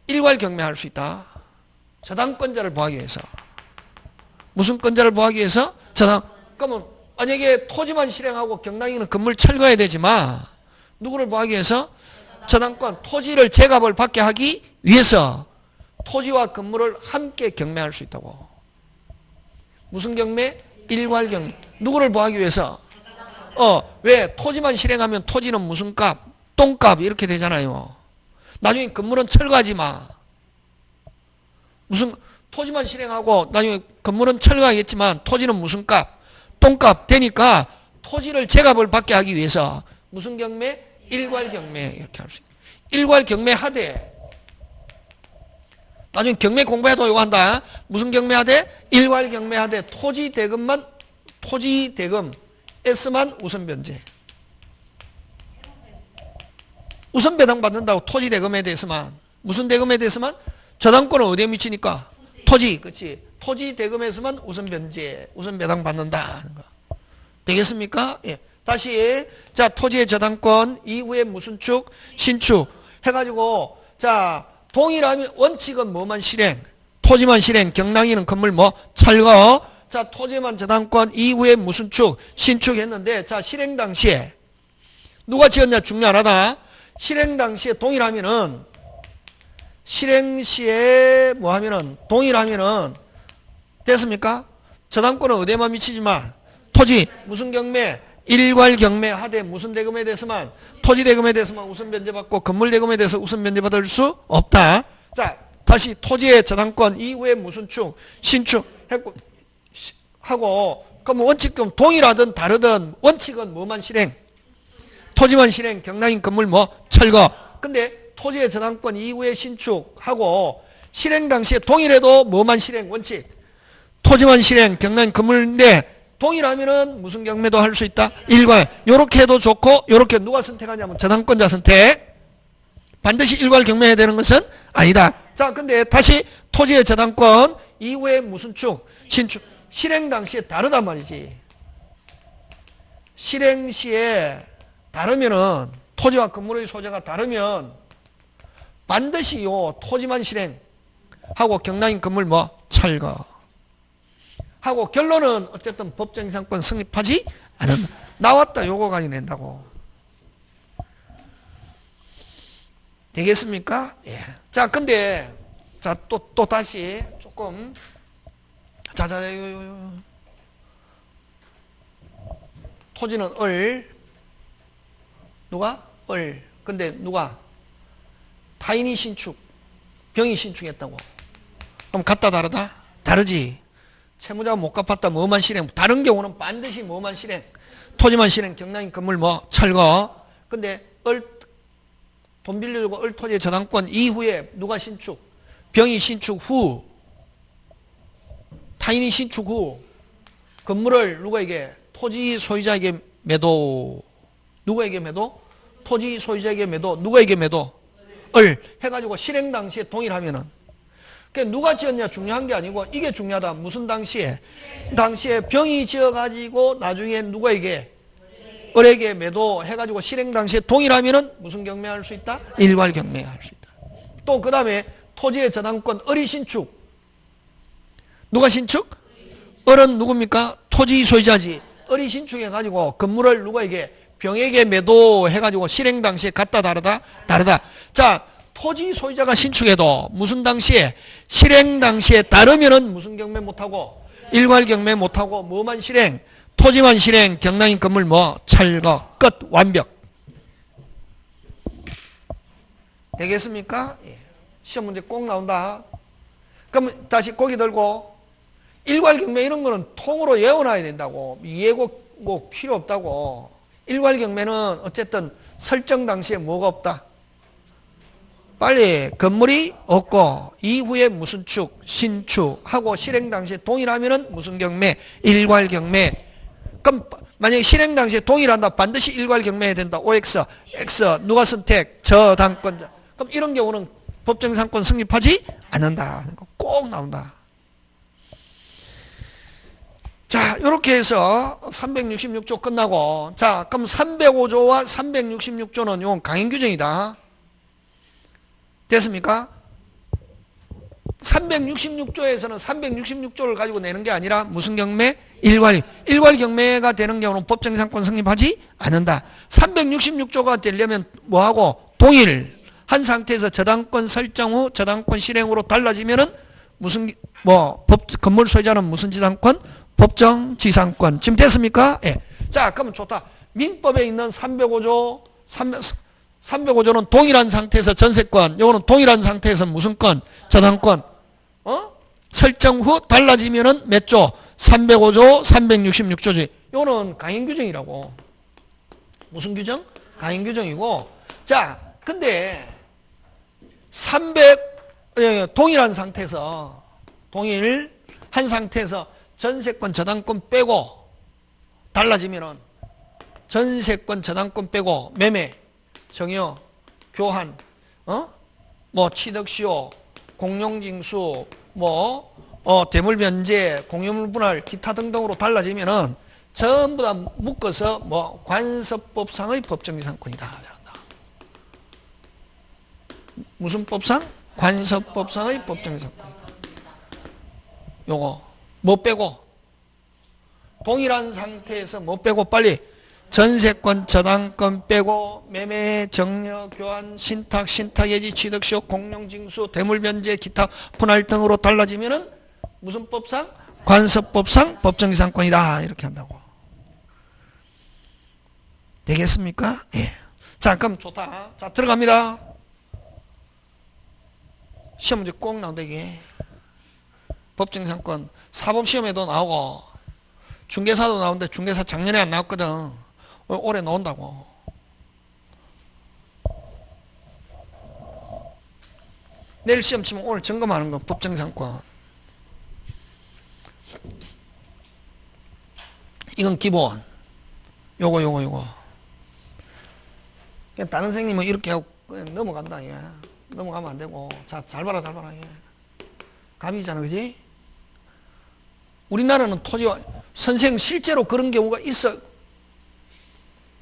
일괄 경매할 수 있다. 저당권자를 보호하기 위해서. 무슨 권자를 보호하기 위해서? 그러면 만약에 토지만 실행하고 경락인은 건물 철거해야 되지만 누구를 보호하기 위해서? 저당권, 토지를 제값을 받게 하기 위해서 토지와 건물을 함께 경매할 수 있다고. 무슨 경매? 일괄 경매. 누구를 보호하기 위해서? 왜? 토지만 실행하면 토지는 무슨 값? 똥값 이렇게 되잖아요. 나중에 건물은 철거하지 마. 무슨 토지만 실행하고 나중에 건물은 철거하겠지만 토지는 무슨 값? 똥값 되니까 토지를 제값을 받게 하기 위해서 무슨 경매? 일괄 경매 이렇게 할 수 있다. 일괄 경매하되 나중에 경매 공부해도 이거 한다. 무슨 경매하되? 일괄 경매하되 토지 대금만 우선 변제. 우선 배당 받는다고 토지 대금에 대해서만. 무슨 대금에 대해서만? 저당권은 어디에 미치니까? 토지, 그렇지. 토지 대금에서만 우선 변제, 우선 배당 받는다. 되겠습니까? 예. 다시 자 토지의 저당권 이후에 무슨 축? 신축 해가지고 자 동일하면 원칙은 뭐만 실행? 토지만 실행, 경락인은 건물 뭐? 철거. 자 토지만 저당권 이후에 무슨 축? 신축 했는데 자 실행 당시에 누가 지었냐 중요하다. 실행 당시에 동일하면은 실행 시에 뭐 하면은 동일하면은 됐습니까? 저당권은 어디에만 미치지만 토지 무슨 경매? 일괄 경매하되 무슨 대금에 대해서만 토지 대금에 대해서만 우선 변제받고 건물 대금에 대해서 우선 변제받을 수 없다. 자 다시 토지의 저당권 이후에 무슨 축? 신축 했고 하고 그럼 원칙은 동일하든 다르든 원칙은 뭐만 실행? 토지만 실행, 경락인 건물 뭐? 철거. 근데 토지의 저당권 이후에 신축하고 실행 당시에 동일해도 뭐만 실행? 원칙. 토지만 실행, 경락인 건물인데 동일하면은 무슨 경매도 할 수 있다? 일괄. 요렇게 해도 좋고 요렇게 누가 선택하냐면 저당권자 선택. 반드시 일괄 경매해야 되는 것은 아니다. 자 근데 다시 토지의 저당권 이후에 무슨 축? 신축. 실행 당시에 다르단 말이지. 실행 시에 다르면은 토지와 건물의 소재가 다르면 반드시 요 토지만 실행하고 경락인 건물 뭐 철거 하고 결론은 어쨌든 법정이상권 성립하지 않는다. 나왔다. 요거 가지고 낸다고. 되겠습니까? 예. 자 근데 자 또 다시 조금 자자 토지는 누가? 근데 누가? 타인이 신축, 병이 신축했다고. 그럼 같다 다르다? 다르지. 채무자가 못 갚았다 뭐만 실행? 다른 경우는 반드시 뭐만 실행? 토지만 실행, 경락인 건물 뭐 철거. 근데 돈 빌려주고 토지의 저당권 이후에 누가 신축? 병이 신축 후, 타인이 신축 후 건물을 누구에게? 토지 소유자에게 매도. 누구에게 매도? 토지 소유자에게 매도. 누구에게 매도? 해가지고 실행 당시에 동일하면은 그러니까 누가 지었냐 중요한 게 아니고 이게 중요하다. 무슨 당시에? 당시에 병이 지어가지고 나중에 누구에게? 을에게 매도 해가지고 실행 당시에 동일하면은 무슨 경매할 수 있다? 일괄 경매할 수 있다. 또 그 다음에 토지의 저당권 을이 신축. 누가 신축? 을은 누굽니까? 토지 소유자지. 을이 신축해가지고 건물을 누구에게? 병에게 매도해가지고 실행 당시에 같다 다르다? 다르다. 자 토지 소유자가 신축해도 무슨 당시에? 실행 당시에 다르면은 무슨 경매 못하고? 일괄 경매 못하고 뭐만 실행? 토지만 실행, 경락인 건물 뭐? 철거. 끝. 완벽. 되겠습니까? 예. 시험 문제 꼭 나온다. 그럼 다시 고기 들고 일괄 경매 이런 거는 통으로 외워놔야 된다고. 예고 뭐 필요 없다고. 일괄 경매는 어쨌든 설정 당시에 뭐가 없다? 빨리 건물이 없고 이후에 무슨 축? 신축하고 실행 당시에 동일하면은 무슨 경매? 일괄 경매. 그럼 만약에 실행 당시에 동일한다. 반드시 일괄 경매해야 된다. OX, X 누가 선택? 저당권자. 그럼 이런 경우는 법정상권 성립하지 않는다. 꼭 나온다. 자, 이렇게 해서 366조 끝나고, 자, 그럼 305조와 366조는 이건 강행규정이다. 됐습니까? 366조에서는 366조를 가지고 내는 게 아니라 무슨 경매? 일괄. 일괄 경매가 되는 경우는 법정상권 성립하지 않는다. 366조가 되려면 뭐하고? 동일. 한 상태에서 저당권 설정 후 저당권 실행으로 달라지면은 무슨, 건물 소유자는 무슨 지상권? 법정 지상권. 지금 됐습니까? 예. 자, 그러면 좋다. 민법에 있는 305조, 305조는 동일한 상태에서 전세권, 요거는 동일한 상태에서 무슨 권? 저당권. 설정 후 달라지면은 몇 조? 305조, 366조지. 요거는 강행규정이라고. 무슨 규정? 강행규정이고. 자, 근데 동일한 상태에서, 동일한 상태에서 전세권, 저당권 빼고 달라지면은 전세권, 저당권 빼고 매매, 정여, 교환, 취득시효, 공용징수, 대물변제, 공유물 분할, 기타 등등으로 달라지면은 전부 다 묶어서 관습법상의 법정지상권이다. 이런다. 무슨 법상? 관습법상의 법정지상권. 요거. 빼고? 동일한 상태에서 빼고 빨리 전세권, 저당권 빼고 매매, 정여, 교환, 신탁, 신탁예지, 취득시효, 공용징수, 대물변제, 기타 분할 등으로 달라지면은 무슨 법상? 관습법상 법정지상권이다. 이렇게 한다고. 되겠습니까? 예. 자, 그럼 좋다. 자, 들어갑니다. 시험 문제 꼭 나온다 이게. 법정지상권 사법시험에도 나오고 중개사도 나오는데 중개사 작년에 안 나왔거든. 올해 나온다고. 내일 시험 치면 오늘 점검하는 거 법정지상권. 이건 기본. 요거. 그냥 다른 선생님은 이렇게 하고 그냥 넘어간다. 예. 넘어가면 안 되고. 자, 잘 봐라. 예. 갑이잖아, 그지? 우리나라는 토지와 선생 실제로 그런 경우가 있어.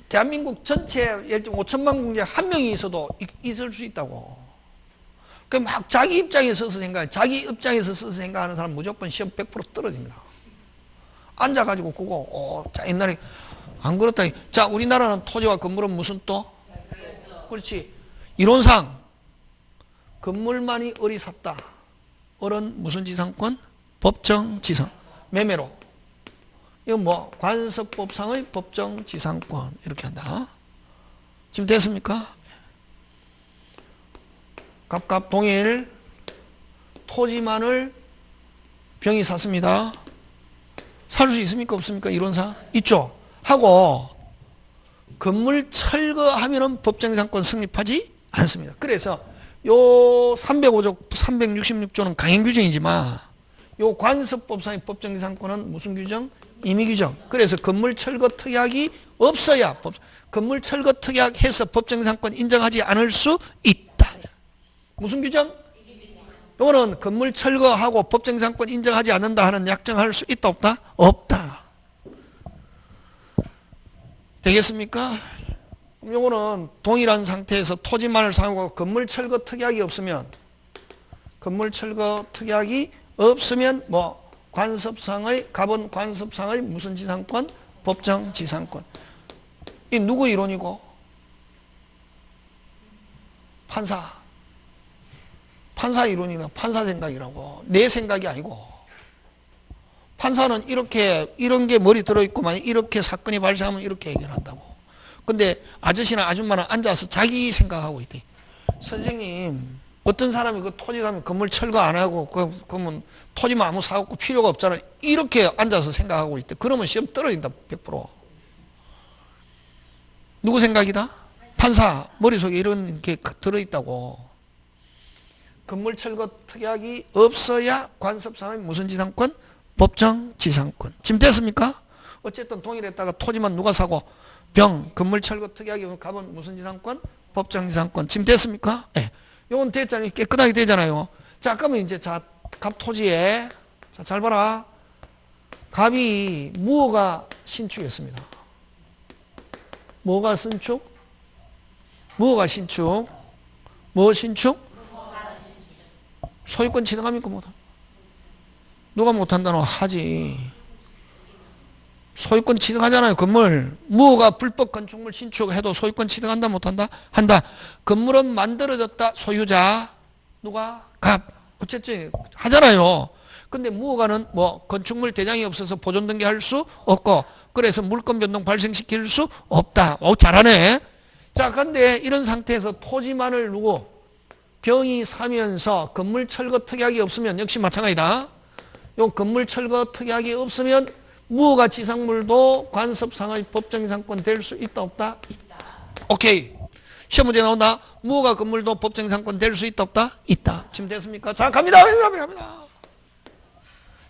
대한민국 전체 5천만 국민에 한 명이 있어도 있을 수 있다고. 그 막 자기 입장에서 서서 생각하는 사람 무조건 시험 100% 떨어집니다. 앉아가지고 그거 자, 옛날에 안 그렇다. 자, 우리나라는 토지와 건물은 무슨 또? 그렇지. 이론상 건물만이 을이 샀다. 을은 무슨 지상권? 법정 지상. 매매로. 이건 관습법상의 법정 지상권. 이렇게 한다. 지금 됐습니까? 갑갑 동일. 토지만을 병이 샀습니다. 살 수 있습니까? 없습니까? 이론상? 있죠. 하고 건물 철거하면은 법정지상권 성립하지 않습니다. 그래서 요 305조, 366조는 강행규정이지만 요 관습법상의 법정지상권은 무슨 규정? 임의규정. 그래서 건물 철거 특약이 없어야 건물 철거 특약해서 법정지상권 인정하지 않을 수 있다. 무슨 규정? 요거는 건물 철거하고 법정지상권 인정하지 않는다 하는 약정할 수 있다 없다? 없다. 되겠습니까? 요거는 동일한 상태에서 토지만을 사용하고 건물 철거 특약이 없으면 가본 관습상의 무슨 지상권? 법정 지상권. 이 누구 이론이고? 판사 이론이나 판사 생각이라고. 내 생각이 아니고. 판사는 이런 게 머리 들어있고, 이렇게 사건이 발생하면 이렇게 해결한다고. 근데 아저씨나 아줌마는 앉아서 자기 생각하고 있대. 선생님, 어떤 사람이 그 토지 가면 건물 철거 안 하고, 그러면 토지만 아무 사고 필요가 없잖아. 이렇게 앉아서 생각하고 있대. 그러면 시험 떨어진다, 100%. 누구 생각이다? 판사. 머릿속에 이런 게 들어있다고. 건물 철거 특약이 없어야 관습상의 무슨 지상권? 법정 지상권. 지금 됐습니까? 어쨌든 동일했다가 토지만 누가 사고 건물 철거 특약이 가면 무슨 지상권? 법정 지상권. 지금 됐습니까? 예. 네. 요건 됐잖아요. 깨끗하게 되잖아요. 자, 그러면 이제 갑 토지에 자, 잘 봐라. 갑이 무어가 신축했습니다. 뭐가 신축? 무어가 신축. 뭐 신축? 소유권 취득합니까? 못하? 누가 못한다노? 하지. 소유권 취득하잖아요. 건물. 무어가 불법 건축물 신축해도 소유권 취득한다 못한다? 한다. 건물은 만들어졌다. 소유자. 누가? 갑. 어쨌든 하잖아요. 근데 무허가는 뭐 건축물 대장이 없어서 보존 등기할 수 없고 그래서 물권 변동 발생시킬 수 없다. 오, 잘하네. 자, 근데 이런 상태에서 토지만을 누구 병이 사면서 건물 철거 특약이 없으면 역시 마찬가지다. 요 건물 철거 특약이 없으면 무허가 지상물도 관습상의 법정상권 될 수 있다 없다? 있다. 오케이. 시험 문제 나온다. 무허가 건물도 법정상권 될 수 있다 없다? 있다. 지금 됐습니까? 자, 갑니다. 갑니다.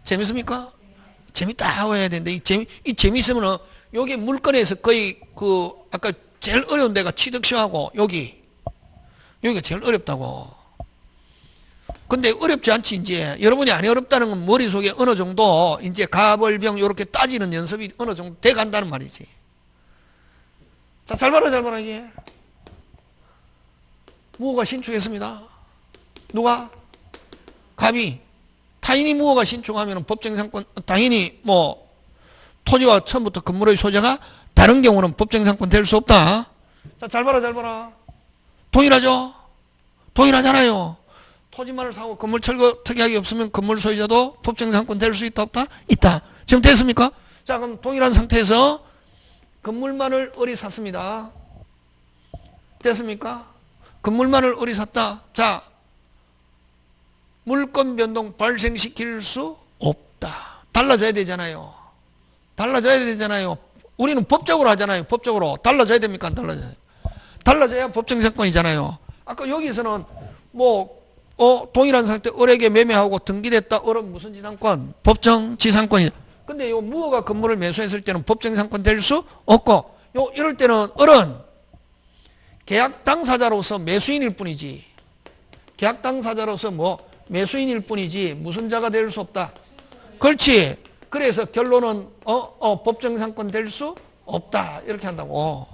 재밌습니까? 재밌다 해야 되는데 이 재밌으면은 여기 물건에서 거의 그 아까 제일 어려운 데가 취득시하고 여기가 제일 어렵다고. 근데 어렵지 않지. 이제 여러분이 안 어렵다는 건 머릿속에 어느 정도 이제 가벌병 이렇게 따지는 연습이 어느 정도 돼 간다는 말이지. 자, 잘 봐라 이게. 무허가 신축했습니다. 누가? 갑이. 타인이 무허가 신축하면 법정상권, 당연히 뭐 토지와 처음부터 건물의 소재가 다른 경우는 법정상권 될 수 없다. 자, 잘 봐라. 동일하죠? 동일하잖아요. 토지만을 사고 건물 철거 특약이 없으면 건물 소유자도 법정상권 될 수 있다 없다? 있다. 지금 됐습니까? 자, 그럼 동일한 상태에서 건물만을 어리 샀습니다. 됐습니까? 건물만을 어리 샀다. 자, 물권 변동 발생시킬 수 없다. 달라져야 되잖아요. 우리는 법적으로 하잖아요. 법적으로. 달라져야 됩니까? 안 달라져요? 달라져야 법정상권이잖아요. 아까 여기서는 동일한 상태 을에게 매매하고 등기됐다. 을은 무슨 지상권? 법정지상권이다. 근데 요 무허가 건물을 매수했을 때는 법정상권 될 수 없고 이럴 때는 을은 계약 당사자로서 매수인일 뿐이지. 계약 당사자로서 매수인일 뿐이지 무슨 자가 될 수 없다. 그렇지. 그래서 결론은 법정상권 될 수 없다. 이렇게 한다고.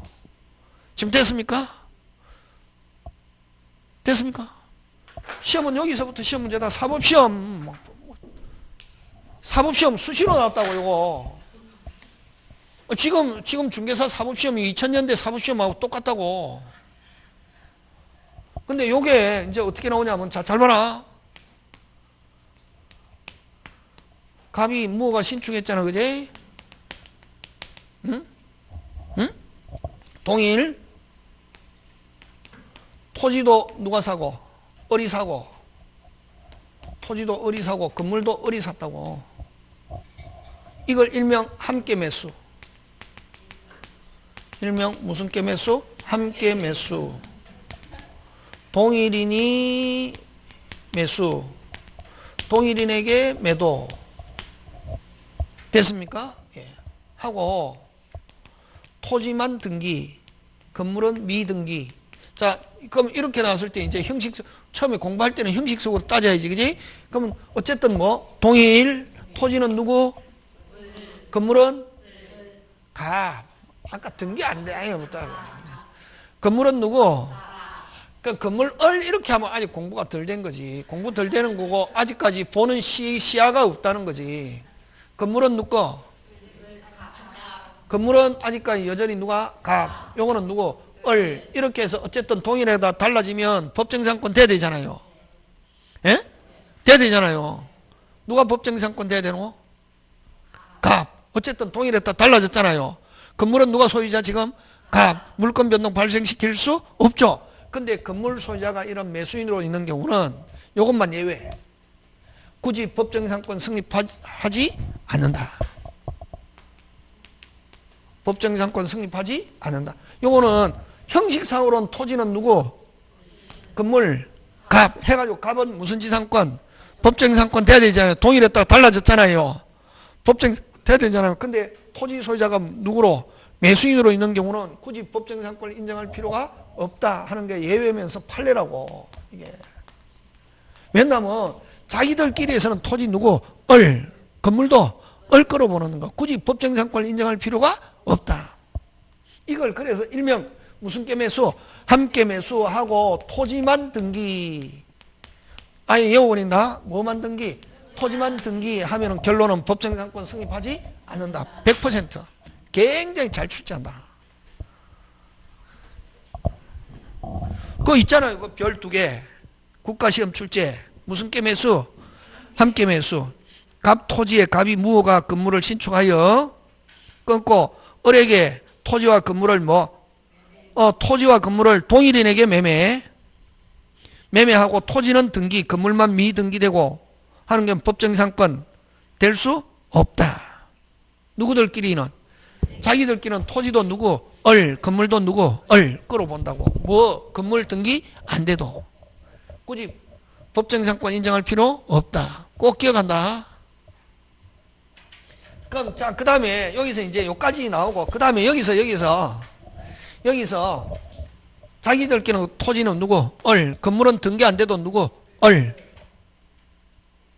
지금 됐습니까? 시험은 여기서부터 시험 문제다. 사법시험 수시로 나왔다고 이거. 지금 중개사 사법시험이 2000년대 사법시험하고 똑같다고. 근데 요게 이제 어떻게 나오냐면 잘 봐라. 갑이 무허가 신축했잖아. 그지? 응? 동일. 토지도 누가 사고? 을이 사고. 토지도 을이 사고 건물도 을이 샀다고. 이걸 일명 함께 매수. 일명 무슨 께 매수? 함께 매수. 동일인이 매수. 동일인에게 매도. 됐습니까? 예. 하고 토지만 등기, 건물은 미등기. 자, 그럼 이렇게 나왔을 때 이제 처음에 공부할 때는 형식적으로 따져야지, 그지? 그러면 어쨌든 동일, 토지는 누구? 건물은 갑. 아까 등기 안 돼. 건물은 누구? 그 건물 을 이렇게 하면 아직 공부가 덜 된 거지. 공부 덜 되는 거고 아직까지 보는 시야가 없다는 거지. 건물은 누구? 건물은 아직까지 여전히 누가? 갑. 요거는 누구? 을. 이렇게 해서 어쨌든 동일에다 달라지면 법정상권 돼야 되잖아요. 예? 돼야 되잖아요. 누가 법정상권 돼야 되노? 갑. 어쨌든 동일에다 달라졌잖아요. 건물은 누가 소유자 지금? 갑. 물권 변동 발생시킬 수 없죠. 근데 건물 소유자가 이런 매수인으로 있는 경우는 요것만 예외. 굳이 법정상권 성립하지 않는다. 법정상권 성립하지 않는다. 요거는 형식상으로는 토지는 누구? 건물, 갑. 해가지고 갑은 무슨 지상권? 법정상권 돼야 되잖아요. 동일했다가 달라졌잖아요. 법정 돼야 되잖아요. 근데 토지 소유자가 누구로? 매수인으로 있는 경우는 굳이 법정상권을 인정할 필요가 없다 하는 게 예외면서 판례라고. 이게. 왜냐면 자기들끼리에서는 토지 누구? 을. 건물도 끌어보는 거. 굳이 법정상권을 인정할 필요가 없다. 이걸 그래서 일명 무슨 깨매수? 함께매수하고 토지만 등기. 아예 외워버린다. 뭐만 등기? 토지만 등기하면은 결론은 법정상권 성립하지 않는다. 100%. 굉장히 잘 출제한다. 그거 있잖아요. 그 별 2개. 국가시험 출제. 무슨 깨매수? 함께매수. 갑 토지에 갑이 무허가 건물을 신축하여 끊고 을에게 토지와 건물을 토지와 건물을 동일인에게 매매하고 토지는 등기, 건물만 미등기되고 하는 게 법정상권 될 수 없다. 누구들끼리는? 자기들끼리는 토지도 누구? 건물도 누구? 끌어본다고. 건물 등기 안 돼도. 굳이 법정상권 인정할 필요 없다. 꼭 기억한다. 그럼 자, 그 다음에 여기서 이제 여기까지 나오고, 그 다음에 여기서 자기들끼리는 토지는 누구? 건물은 등기 안 돼도 누구?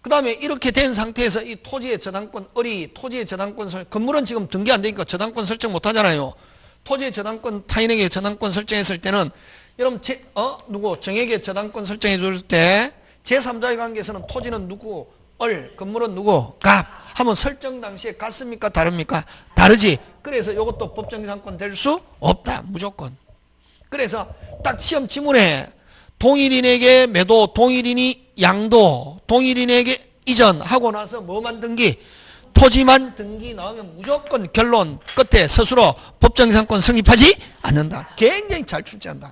그 다음에 이렇게 된 상태에서 이 토지의 저당권, 토지의 저당권 건물은 지금 등기 안 되니까 저당권 설정 못 하잖아요. 토지의 저당권, 타인에게 저당권 설정했을 때는, 여러분, 정에게 저당권 설정해 줄 때, 제3자의 관계에서는 토지는 누구? 건물은 누구? 갑. 하면 설정 당시에 같습니까? 다릅니까? 다르지. 그래서 이것도 법정상권 될 수 없다. 무조건. 그래서 딱 시험 지문에 동일인에게 매도, 동일인이 양도, 동일인에게 이전하고 나서 뭐만 등기? 토지만 등기 나오면 무조건 결론 끝에 스스로 법정상권 성립하지 않는다. 굉장히 잘 출제한다.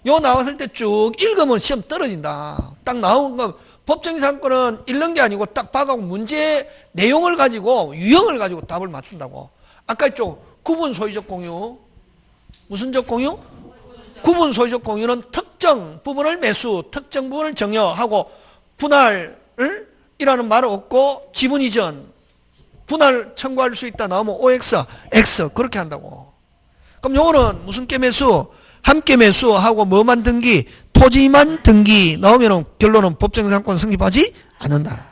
요 나왔을 때 쭉 읽으면 시험 떨어진다. 딱 나온 거 법정상권은 읽는 게 아니고 딱 봐가고 문제 내용을 가지고 유형을 가지고 답을 맞춘다고. 아까 이쪽 구분 소유적 공유. 무슨적 공유? 구분 소유적 공유는 특정 부분을 매수, 특정 부분을 정여하고 분할을 이라는 말 없고 지분 이전, 분할 청구할 수 있다 나오면 OX, X 그렇게 한다고. 그럼 요거는 무슨 깨매수? 함께 매수하고 뭐만 등기? 토지만 등기 나오면 결론은 법정상권 성립하지 않는다.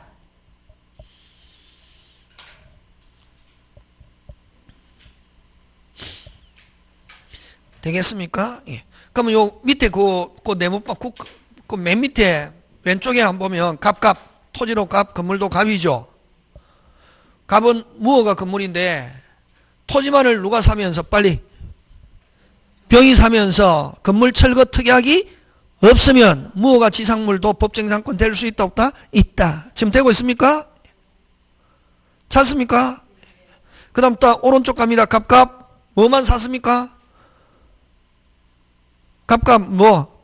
되겠습니까? 예. 그러면 요 밑에 그 네모방 그 맨 밑에 왼쪽에 한번 보면 갑, 토지로 갑, 건물도 갑이죠. 갑은 무허가 건물인데 토지만을 누가 사면서 빨리 병이 사면서 건물 철거 특약이 없으면 무허가 지상물도 법정상권 될 수 있다 없다? 있다. 지금 되고 있습니까? 찾습니까? 그 다음 또 오른쪽 갑니다. 갑 뭐만 샀습니까? 갑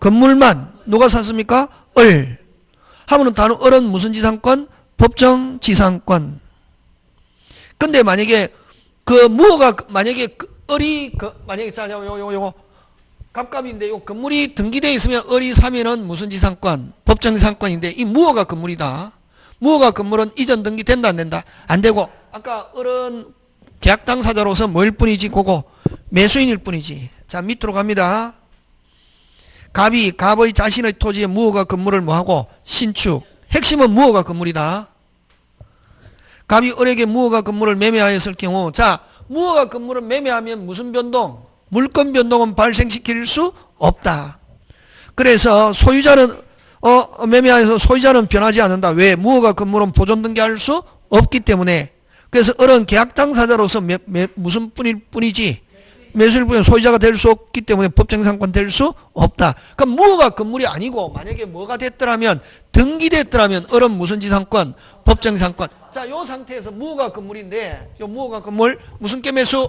건물만 누가 샀습니까? 하면은 다른 을은 무슨 지상권? 법정지상권. 근데 만약에 그 무허가 만약에 을이 만약에 자 요거 갑갑인데 요 건물이 등기되어 있으면 을이 사면은 무슨 지상권? 법정지상권인데 이 무허가 건물이다. 무허가 건물은 이전 등기 된다 안 된다? 안 되고 아까 을은 계약 당사자로서 뭐일 뿐이지 그거 매수인일 뿐이지. 자 밑으로 갑니다. 갑의 자신의 토지에 무허가 건물을 뭐하고 신축. 핵심은 무허가 건물이다. 갑이 을에게 무허가 건물을 매매하였을 경우 자 무허가 건물을 매매하면 무슨 변동? 물권 변동은 발생시킬 수 없다. 그래서 소유자는 매매하여서 소유자는 변하지 않는다. 왜? 무허가 건물은 보존 등기할 수 없기 때문에. 그래서 을은 계약 당사자로서 무슨 뿐이지 매수일 뿐이 소유자가 될 수 없기 때문에 법정상권 될 수 없다. 그럼 무허가 건물이 아니고 만약에 뭐가 됐더라면 등기됐더라면 을은 무슨 지상권? 법정상권. 자, 요 상태에서 무허가 건물인데 요 무허가 건물 무슨 깨매수?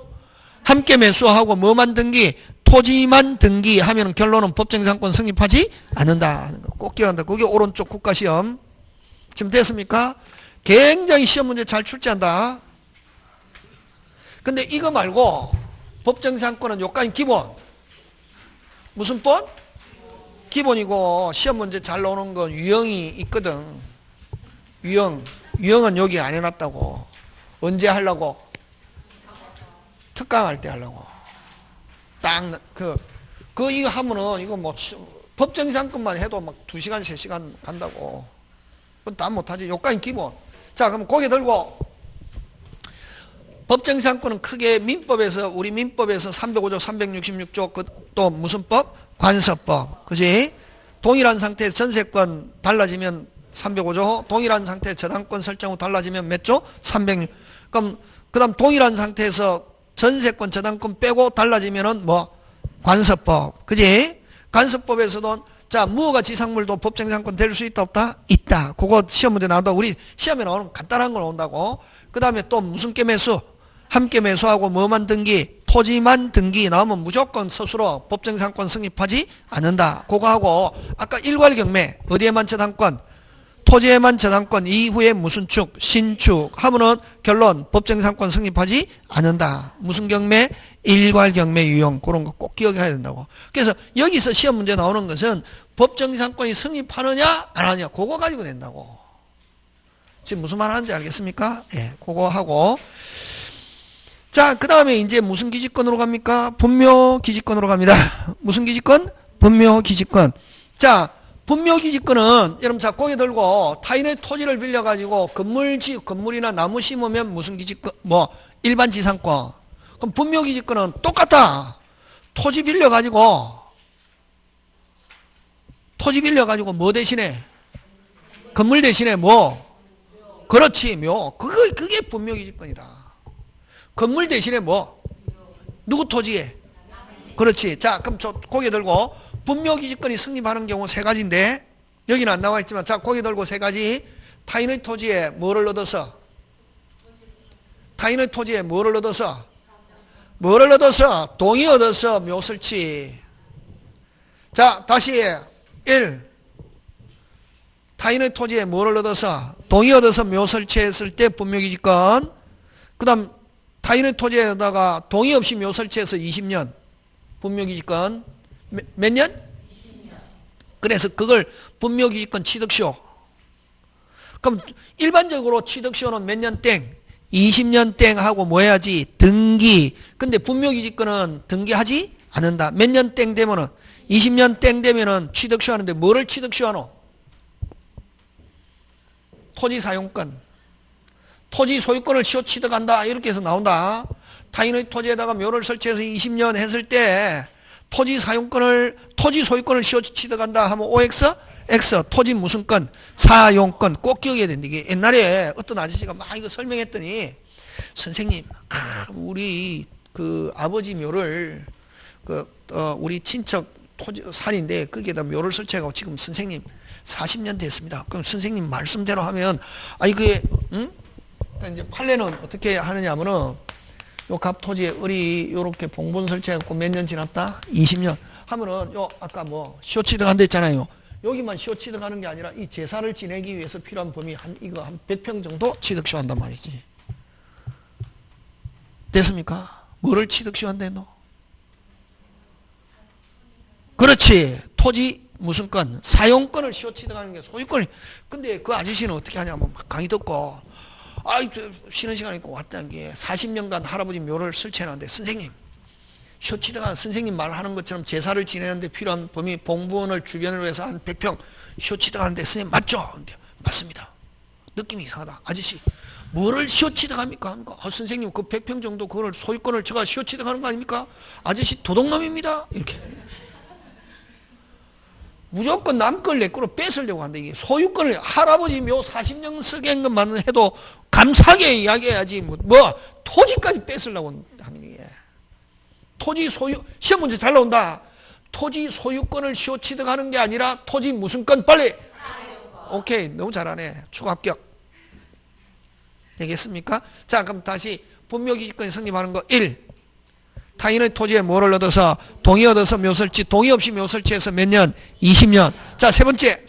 함께 매수하고 뭐만 등기? 토지만 등기하면 결론은 법정상권 성립하지 않는다 하는 거 꼭 기억한다. 그게 오른쪽 국가시험. 지금 됐습니까? 굉장히 시험 문제 잘 출제한다. 근데 이거 말고 법정상권은 요까지 기본. 무슨 본? 기본이고 시험 문제 잘 나오는 건 유형이 있거든. 유형은 여기 안 해놨다고. 언제 하려고? 특강할 때 하려고. 이거 하면은 이거 뭐 법정상권만 해도 막 2시간 3시간 간다고. 그건 다 못하지. 요까지 기본. 자 그럼 고개 들고 법정지상권은 크게 민법에서, 우리 민법에서 305조, 366조, 또 무슨 법? 관서법. 그지? 동일한 상태에서 전세권 달라지면 305조, 동일한 상태에서 저당권 설정 후 달라지면 몇 조? 306. 그럼, 그 다음 동일한 상태에서 전세권, 저당권 빼고 달라지면은 뭐? 관서법. 그지? 관서법에서도 자, 무허가 지상물도 법정지상권 될 수 있다, 없다? 있다. 그거 시험 문제 나온다. 우리 시험에 나오는 간단한 거 나온다고. 그 다음에 또 무슨 게 매수? 함께 매수하고 뭐만 등기? 토지만 등기 나오면 무조건 스스로 법정지상권 성립하지 않는다. 그거 하고 아까 일괄경매 어디에만 저당권? 토지에만 저당권 이후에 무슨 축? 신축 하면은 결론 법정지상권 성립하지 않는다. 무슨 경매? 일괄경매 유형. 그런 거 꼭 기억해야 된다고. 그래서 여기서 시험 문제 나오는 것은 법정지상권이 성립하느냐 안 하느냐 그거 가지고 낸다고. 지금 무슨 말 하는지 알겠습니까? 예, 그거 하고 자, 그 다음에 이제 무슨 기지권으로 갑니까? 분묘기지권으로 갑니다. 무슨 기지권? 분묘기지권. 자, 분묘기지권은 여러분 자 고개 들고 타인의 토지를 빌려가지고 건물이나 나무 심으면 무슨 기지권? 뭐 일반 지상권. 그럼 분묘기지권은 똑같다. 토지 빌려가지고 뭐 대신에? 건물 대신에 뭐? 그렇지, 묘. 그게 분묘기지권이다. 건물 대신에 뭐? 누구 토지에? 그렇지. 자, 그럼 저 고개 들고 분묘기지권이 성립하는 경우 세 가지인데 여기는 안 나와 있지만 자, 고개 들고 세 가지. 타인의 토지에 뭐를 얻어서? 타인의 토지에 뭐를 얻어서? 뭐를 얻어서? 동의 얻어서 묘 설치. 자, 다시 1. 타인의 토지에 뭐를 얻어서? 동의 얻어서 묘 설치했을 때 분묘기지권. 그 다음 타인의 토지에다가 동의 없이 묘 설치해서 20년 분묘기지권. 몇 년? 20년. 그래서 그걸 분묘기지권 취득시효. 그럼 일반적으로 취득시효는 몇 년 땡? 20년 땡 하고 뭐 해야지? 등기. 근데 분묘기지권은 등기하지 않는다. 몇 년 땡 되면은 20년 땡 되면은 취득시효 하는데 뭐를 취득시효하노? 토지 사용권. 토지 소유권을 시효 취득한다. 이렇게 해서 나온다. 타인의 토지에다가 묘를 설치해서 20년 했을 때 토지 소유권을 시효 취득한다 하면 OX? X. 토지 무슨 건? 사용권. 꼭 기억해야 된다. 이게 옛날에 어떤 아저씨가 막 이거 설명했더니 선생님, 우리 그 아버지 묘를 우리 친척 토지 산인데 거기에다 묘를 설치하고 지금 선생님 40년 됐습니다. 그럼 선생님 말씀대로 하면 그게 응? 이제 판례는 어떻게 하느냐 하면은 요 갑토지에 을이 요렇게 봉분 설치해갖고 몇 년 지났다? 20년 하면은 요 아까 뭐 시효 취득한다 했잖아요. 여기만 시효 취득하는 게 아니라 이 제사를 지내기 위해서 필요한 범위 한 100평 정도 취득시효 한단 말이지. 됐습니까? 뭐를 취득시효 한대 너? 그렇지. 토지 무슨 건? 사용권을 시효 취득하는 게 소유권이. 근데 그 아저씨는 어떻게 하냐면 막 강의 듣고 쉬는 시간 있고 왔다는 게 40년간 할아버지 묘를 설치해놨는데 선생님 시효 취득한 선생님 말하는 것처럼 제사를 지내는데 필요한 범위 봉분을 주변으로 해서 한 100평 시효 취득하는데 선생님 맞죠? 근데 맞습니다. 느낌이 이상하다. 아저씨 뭐를 시효 취득합니까? 선생님 그 100평 정도 그걸 소유권을 제가 시효 취득하는 거 아닙니까? 아저씨 도둑놈입니다. 이렇게 무조건 남 걸 내 거로 뺏으려고 한다. 이게 소유권을 할아버지 묘 40년 쓰게 한 것만 해도 감사하게 이야기해야지 뭐 토지까지 뺏으려고 하는 게. 토지 소유 시험 문제 잘 나온다. 토지 소유권을 시효 취득하는 게 아니라 토지 무슨 건 빨리. 오케이, 너무 잘하네. 추가 합격. 되겠습니까? 자, 그럼 다시 분묘기지권이 성립하는 거 1. 타인의 토지에 뭐를 얻어서? 동의 얻어서 묘설치. 동의 없이 묘설치해서 몇 년? 20년. 자, 세 번째.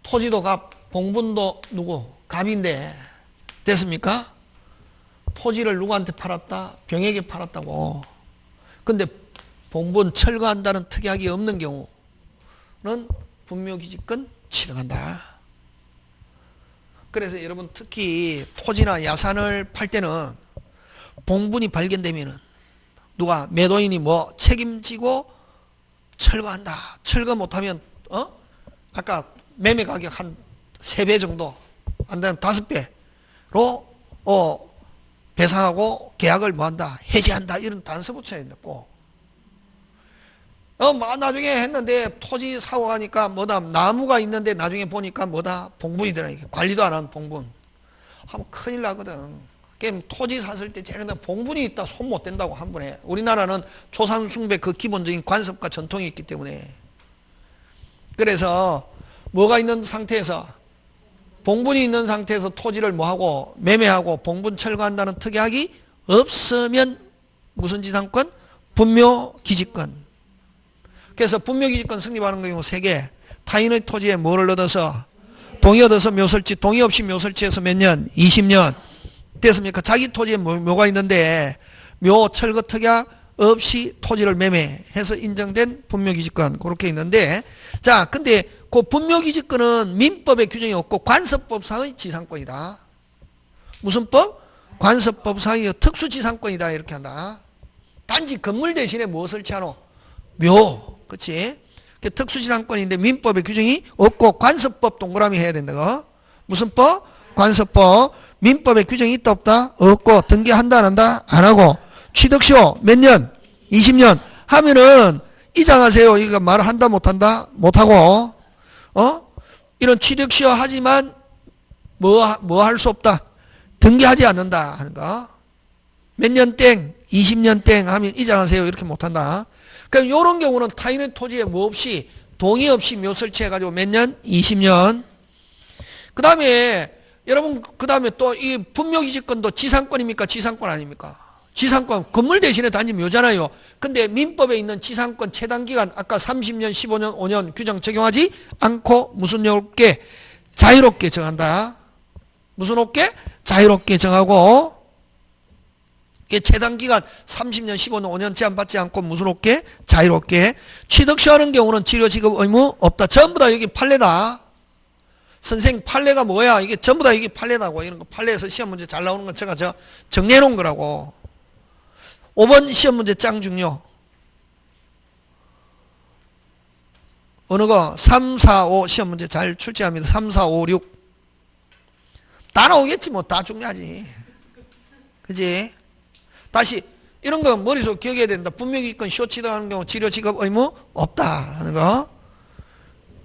토지도 갑, 봉분도 누구? 갑인데. 됐습니까? 토지를 누구한테 팔았다? 병에게 팔았다고. 근데 봉분 철거한다는 특약이 없는 경우는 분묘기지권 취득한다. 그래서 여러분 특히 토지나 야산을 팔 때는 봉분이 발견되면은 누가 매도인이 뭐 책임지고 철거한다. 철거 못하면 아까 매매 가격 한 3배 정도 안 되면 5배로 배상하고 계약을 뭐한다? 해지한다. 이런 단서 붙여야 된다고. 나중에 했는데 토지 사고 가니까 뭐다? 나무가 있는데 나중에 보니까 뭐다? 봉분이더라. 이게 관리도 안 한 봉분. 하면 큰일 나거든. 그럼 토지 샀을 때 제일 봉분이 있다 손 못 댄다고 한 번에. 우리나라는 조상숭배 그 기본적인 관습과 전통이 있기 때문에. 그래서 뭐가 있는 상태에서 봉분이 있는 상태에서 토지를 뭐하고 매매하고 봉분 철거한다는 특약이 없으면 무슨 지상권? 분묘기지권. 그래서 분묘기지권 성립하는 경우 3개. 타인의 토지에 뭐를 얻어서? 동의 얻어서 묘설지. 동의 없이 묘설지에서 몇 년? 20년. 됐습니까? 자기 토지에 묘가 있는데 묘 철거 특약 없이 토지를 매매해서 인정된 분묘기지권. 그렇게 있는데, 자, 근데 그 분묘기지권은 민법에 규정이 없고 관습법상의 지상권이다. 무슨 법? 관습법상의 특수지상권이다. 이렇게 한다. 단지 건물 대신에 무엇을 취하노? 묘. 그치? 특수지상권인데 민법에 규정이 없고 관습법 동그라미 해야 된다. 무슨 법? 관습법. 민법에 규정이 있다 없다? 없고 등기한다 안 한다? 안 하고 취득시효 몇 년? 20년 하면은 이장하세요. 이거 말을 한다 못한다? 못하고 이런 취득시효 하지만 뭐 할 수 없다? 등기하지 않는다 하는 거. 몇 년 땡? 20년 땡 하면 이장하세요. 이렇게 못한다. 그러니까 이런 경우는 타인의 토지에 뭐 없이 동의 없이 묘 설치해가지고 몇 년? 20년. 그 다음에 여러분 그 다음에 또 이 분묘기지권도 지상권입니까? 지상권 아닙니까? 지상권 건물 대신에 단지 묘잖아요. 근데 민법에 있는 지상권 최단기간 아까 30년, 15년, 5년 규정 적용하지 않고 무슨 요렇게 자유롭게 정한다. 무슨 없게? 자유롭게 정하고 최단기간 30년, 15년, 5년 제한받지 않고 무슨 없게? 자유롭게. 취득시하는 경우는 치료지급 의무 없다. 전부 다 여기 판례다. 선생 판례가 뭐야? 이게 전부 다 이게 판례다고. 이런 거 판례에서 시험 문제 잘 나오는 건 제가 정리해 놓은 거라고. 5번 시험 문제 짱 중요. 어느 거? 3, 4, 5 시험 문제 잘 출제합니다. 3, 4, 5, 6. 다 나오겠지 뭐. 다 중요하지. 그지? 다시 이런 거 머릿속 기억해야 된다. 분묘기권 시효치득하는 경우 치료지급 의무 없다 하는 거.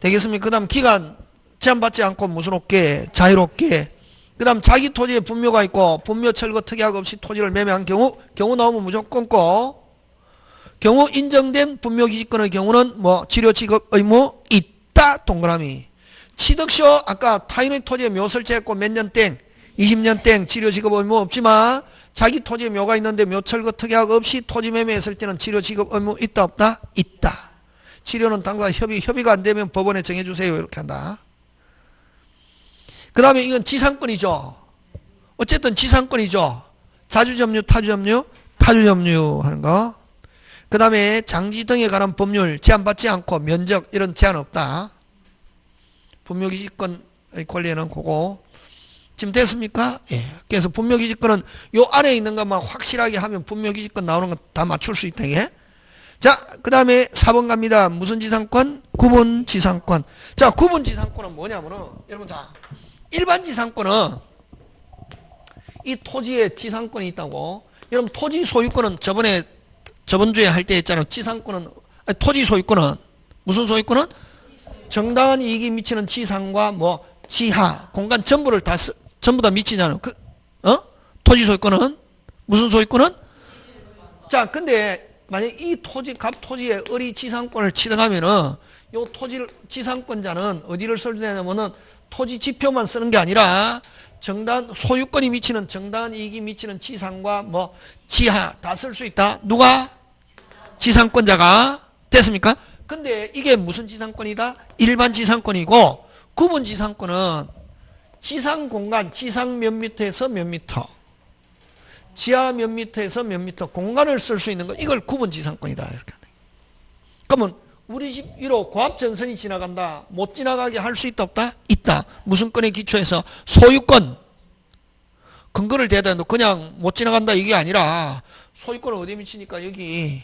되겠습니까? 그 다음 기간 제한받지 않고 무슨 없게? 자유롭게. 그 다음 자기 토지에 분묘가 있고 분묘 철거 특약 없이 토지를 매매한 경우 나오면 무조건 고. 경우 인정된 분묘기지권의 경우는 뭐 치료지급 의무 있다. 동그라미. 취득시효 아까 타인의 토지에 묘 설치했고 몇 년 땡? 20년 땡. 치료지급 의무 없지만 자기 토지에 묘가 있는데 묘 철거 특약 없이 토지 매매했을 때는 치료지급 의무 있다 없다? 있다. 치료는 당사 협의가 안 되면 법원에 정해주세요. 이렇게 한다. 그 다음에 이건 지상권이죠. 어쨌든 지상권이죠. 자주점유, 타주점유, 타주점유 하는 거. 그 다음에 장지 등에 관한 법률 제한받지 않고 면적 이런 제한 없다. 분묘기지권의 권리에는 그거. 지금 됐습니까? 예. 그래서 분묘기지권은 요 안에 있는 것만 확실하게 하면 분묘기지권 나오는 거 다 맞출 수 있다. 이게. 자, 그 다음에 4번 갑니다. 무슨 지상권? 구분지상권. 자, 구분지상권은 뭐냐면은 여러분 자. 일반 지상권은 이 토지에 지상권이 있다고. 여러분 토지 소유권은 저번 주에 할 때 했잖아요. 지상권은 토지 소유권은 무슨 소유권은 정당한 이익이 미치는 지상과 뭐 지하 공간 전부 다 미치잖아요. 토지 소유권은 무슨 소유권은? 자, 근데 만약 이 갑 토지에 을이 지상권을 취득하면은 요 지상권자는 어디를 써야 되냐면은 토지 지표만 쓰는 게 아니라 소유권이 미치는 정당한 이익이 미치는 지상과 뭐 지하 다 쓸 수 있다. 누가? 지상권자가. 됐습니까? 근데 이게 무슨 지상권이다? 일반 지상권이고 구분 지상권은 지상 공간, 지상 몇 미터에서 몇 미터, 지하 몇 미터에서 몇 미터 공간을 쓸 수 있는 거 이걸 구분 지상권이다. 이렇게. 그러면 우리 집 위로 고압전선이 지나간다. 못 지나가게 할 수 있다 없다? 있다. 무슨 건에 기초해서? 소유권. 근거를 대야 돼. 그냥 못 지나간다 이게 아니라 소유권은 어디 미치니까 여기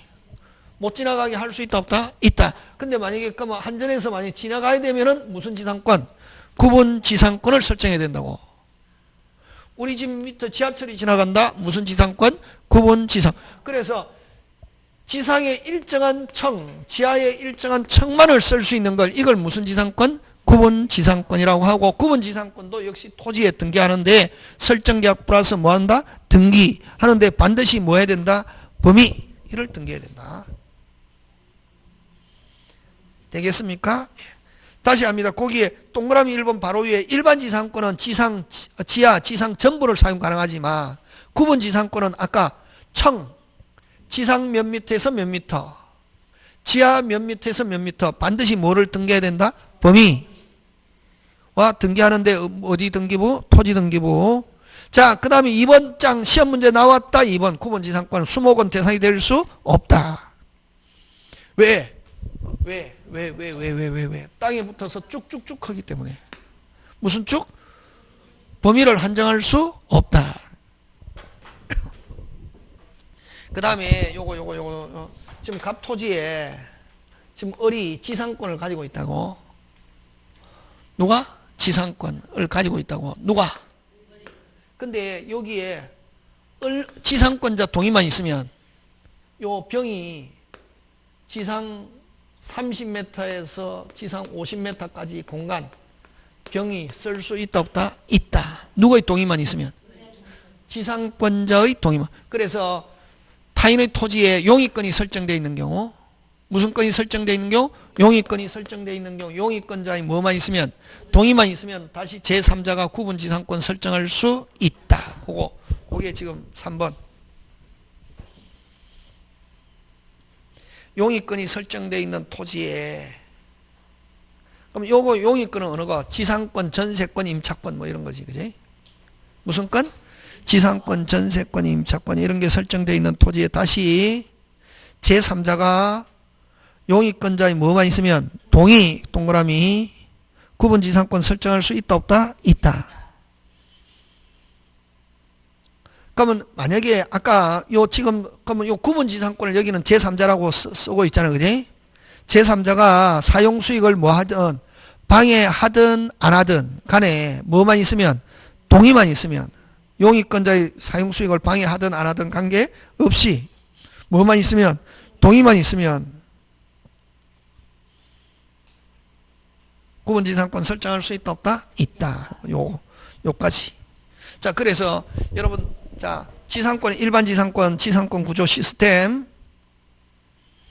못 지나가게 할 수 있다 없다? 있다. 근데 만약에 그러면 한전에서 만약에 지나가야 되면은 무슨 지상권? 구분 지상권을 설정해야 된다고. 우리 집 밑에 지하철이 지나간다. 무슨 지상권? 구분지상. 그래서 지상의 일정한 청, 지하의 일정한 청만을 쓸 수 있는 걸 이걸 무슨 지상권? 구분지상권이라고 하고, 구분지상권도 역시 토지에 등기하는데 설정계약 플러스 뭐한다? 등기하는데 반드시 뭐 해야 된다? 범위를 등기해야 된다. 되겠습니까? 다시 합니다. 거기에 동그라미 1번 바로 위에 일반 지상권은 지상, 지하, 지상 전부를 사용 가능하지만 구분지상권은 아까 청, 지상 몇 미터에서 몇 미터, 지하 몇 미터에서 몇 미터 반드시 뭐를 등기해야 된다? 범위와 등기하는데 어디 등기부? 토지 등기부. 자, 그 다음에 2번 장 시험 문제 나왔다. 2번 구분지상권 수목원 대상이 될 수 없다. 왜? 땅에 붙어서 쭉쭉쭉 하기 때문에. 무슨 쭉? 범위를 한정할 수 없다. 그 다음에 요거 지금 갑토지에 지금 을이 지상권을 가지고 있다고. 누가? 지상권을 가지고 있다고. 누가? 근데 여기에 지상권자 동의만 있으면 요 병이 지상 30m에서 지상 50m까지 공간 병이 쓸 수 있다 없다? 있다. 누구의 동의만 있으면? 지상권자의 동의만. 그래서 타인의 토지에 용의권이 설정되어 있는 경우, 무슨 건이 설정되어 있는 경우? 용의권이 설정되어 있는 경우, 용의권자의 뭐만 있으면? 동의만 있으면 다시 제3자가 구분지상권 설정할 수 있다. 그게 지금 3번. 용의권이 설정되어 있는 토지에, 그럼 요거 용의권은 어느 거? 지상권, 전세권, 임차권 뭐 이런 거지, 그지? 무슨 건? 지상권, 전세권, 임차권 이런 게 설정되어 있는 토지에 다시 제3자가 용의권자의 뭐만 있으면 동의, 동그라미, 구분지상권 설정할 수 있다 없다? 있다. 그러면 만약에 아까 그러면 요 구분지상권을 여기는 제3자라고 쓰고 있잖아요. 그지? 제3자가 사용수익을 뭐 하든 방해하든 안 하든 간에 뭐만 있으면 동의만 있으면 용의권자의 사용수익을 방해하든 안 하든 관계없이 뭐만 있으면 동의만 있으면 구분지상권 설정할 수 있다 없다? 있다. 요까지. 자, 그래서 여러분, 자, 지상권, 일반 지상권, 지상권 구조 시스템.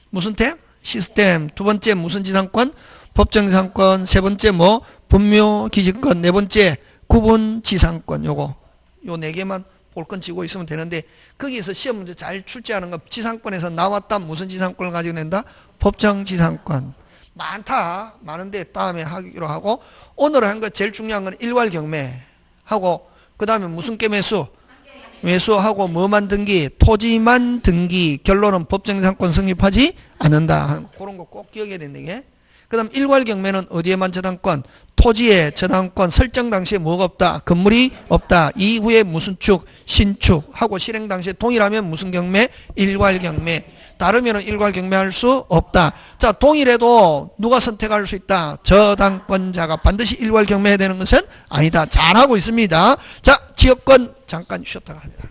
무슨 템? 시스템. 두 번째 무슨 지상권? 법정지상권. 세 번째 뭐? 분묘기지권. 네 번째 구분지상권. 요 네 개만 볼 건 쥐고 있으면 되는데, 거기서 시험 문제 잘 출제하는 거, 지상권에서 나왔다. 무슨 지상권을 가지고 낸다? 법정지상권. 많은데 다음에 하기로 하고, 오늘 한 거 제일 중요한 건 일괄경매 하고, 그 다음에 무슨 게 매수? 매수하고 뭐만 등기? 토지만 등기. 결론은 법정지상권 성립하지 않는다. 그런 거 꼭 기억해야 된다. 이게. 그 다음 일괄경매는 어디에만 저당권? 토지에 저당권 설정 당시에 뭐가 없다? 건물이 없다. 이후에 무슨 축? 신축하고 실행 당시에 동일하면 무슨 경매? 일괄경매. 다르면 일괄경매할 수 없다. 자, 동일해도 누가 선택할 수 있다? 저당권자가. 반드시 일괄경매해야 되는 것은 아니다. 잘하고 있습니다. 자, 지역권 잠깐 쉬었다가 합니다.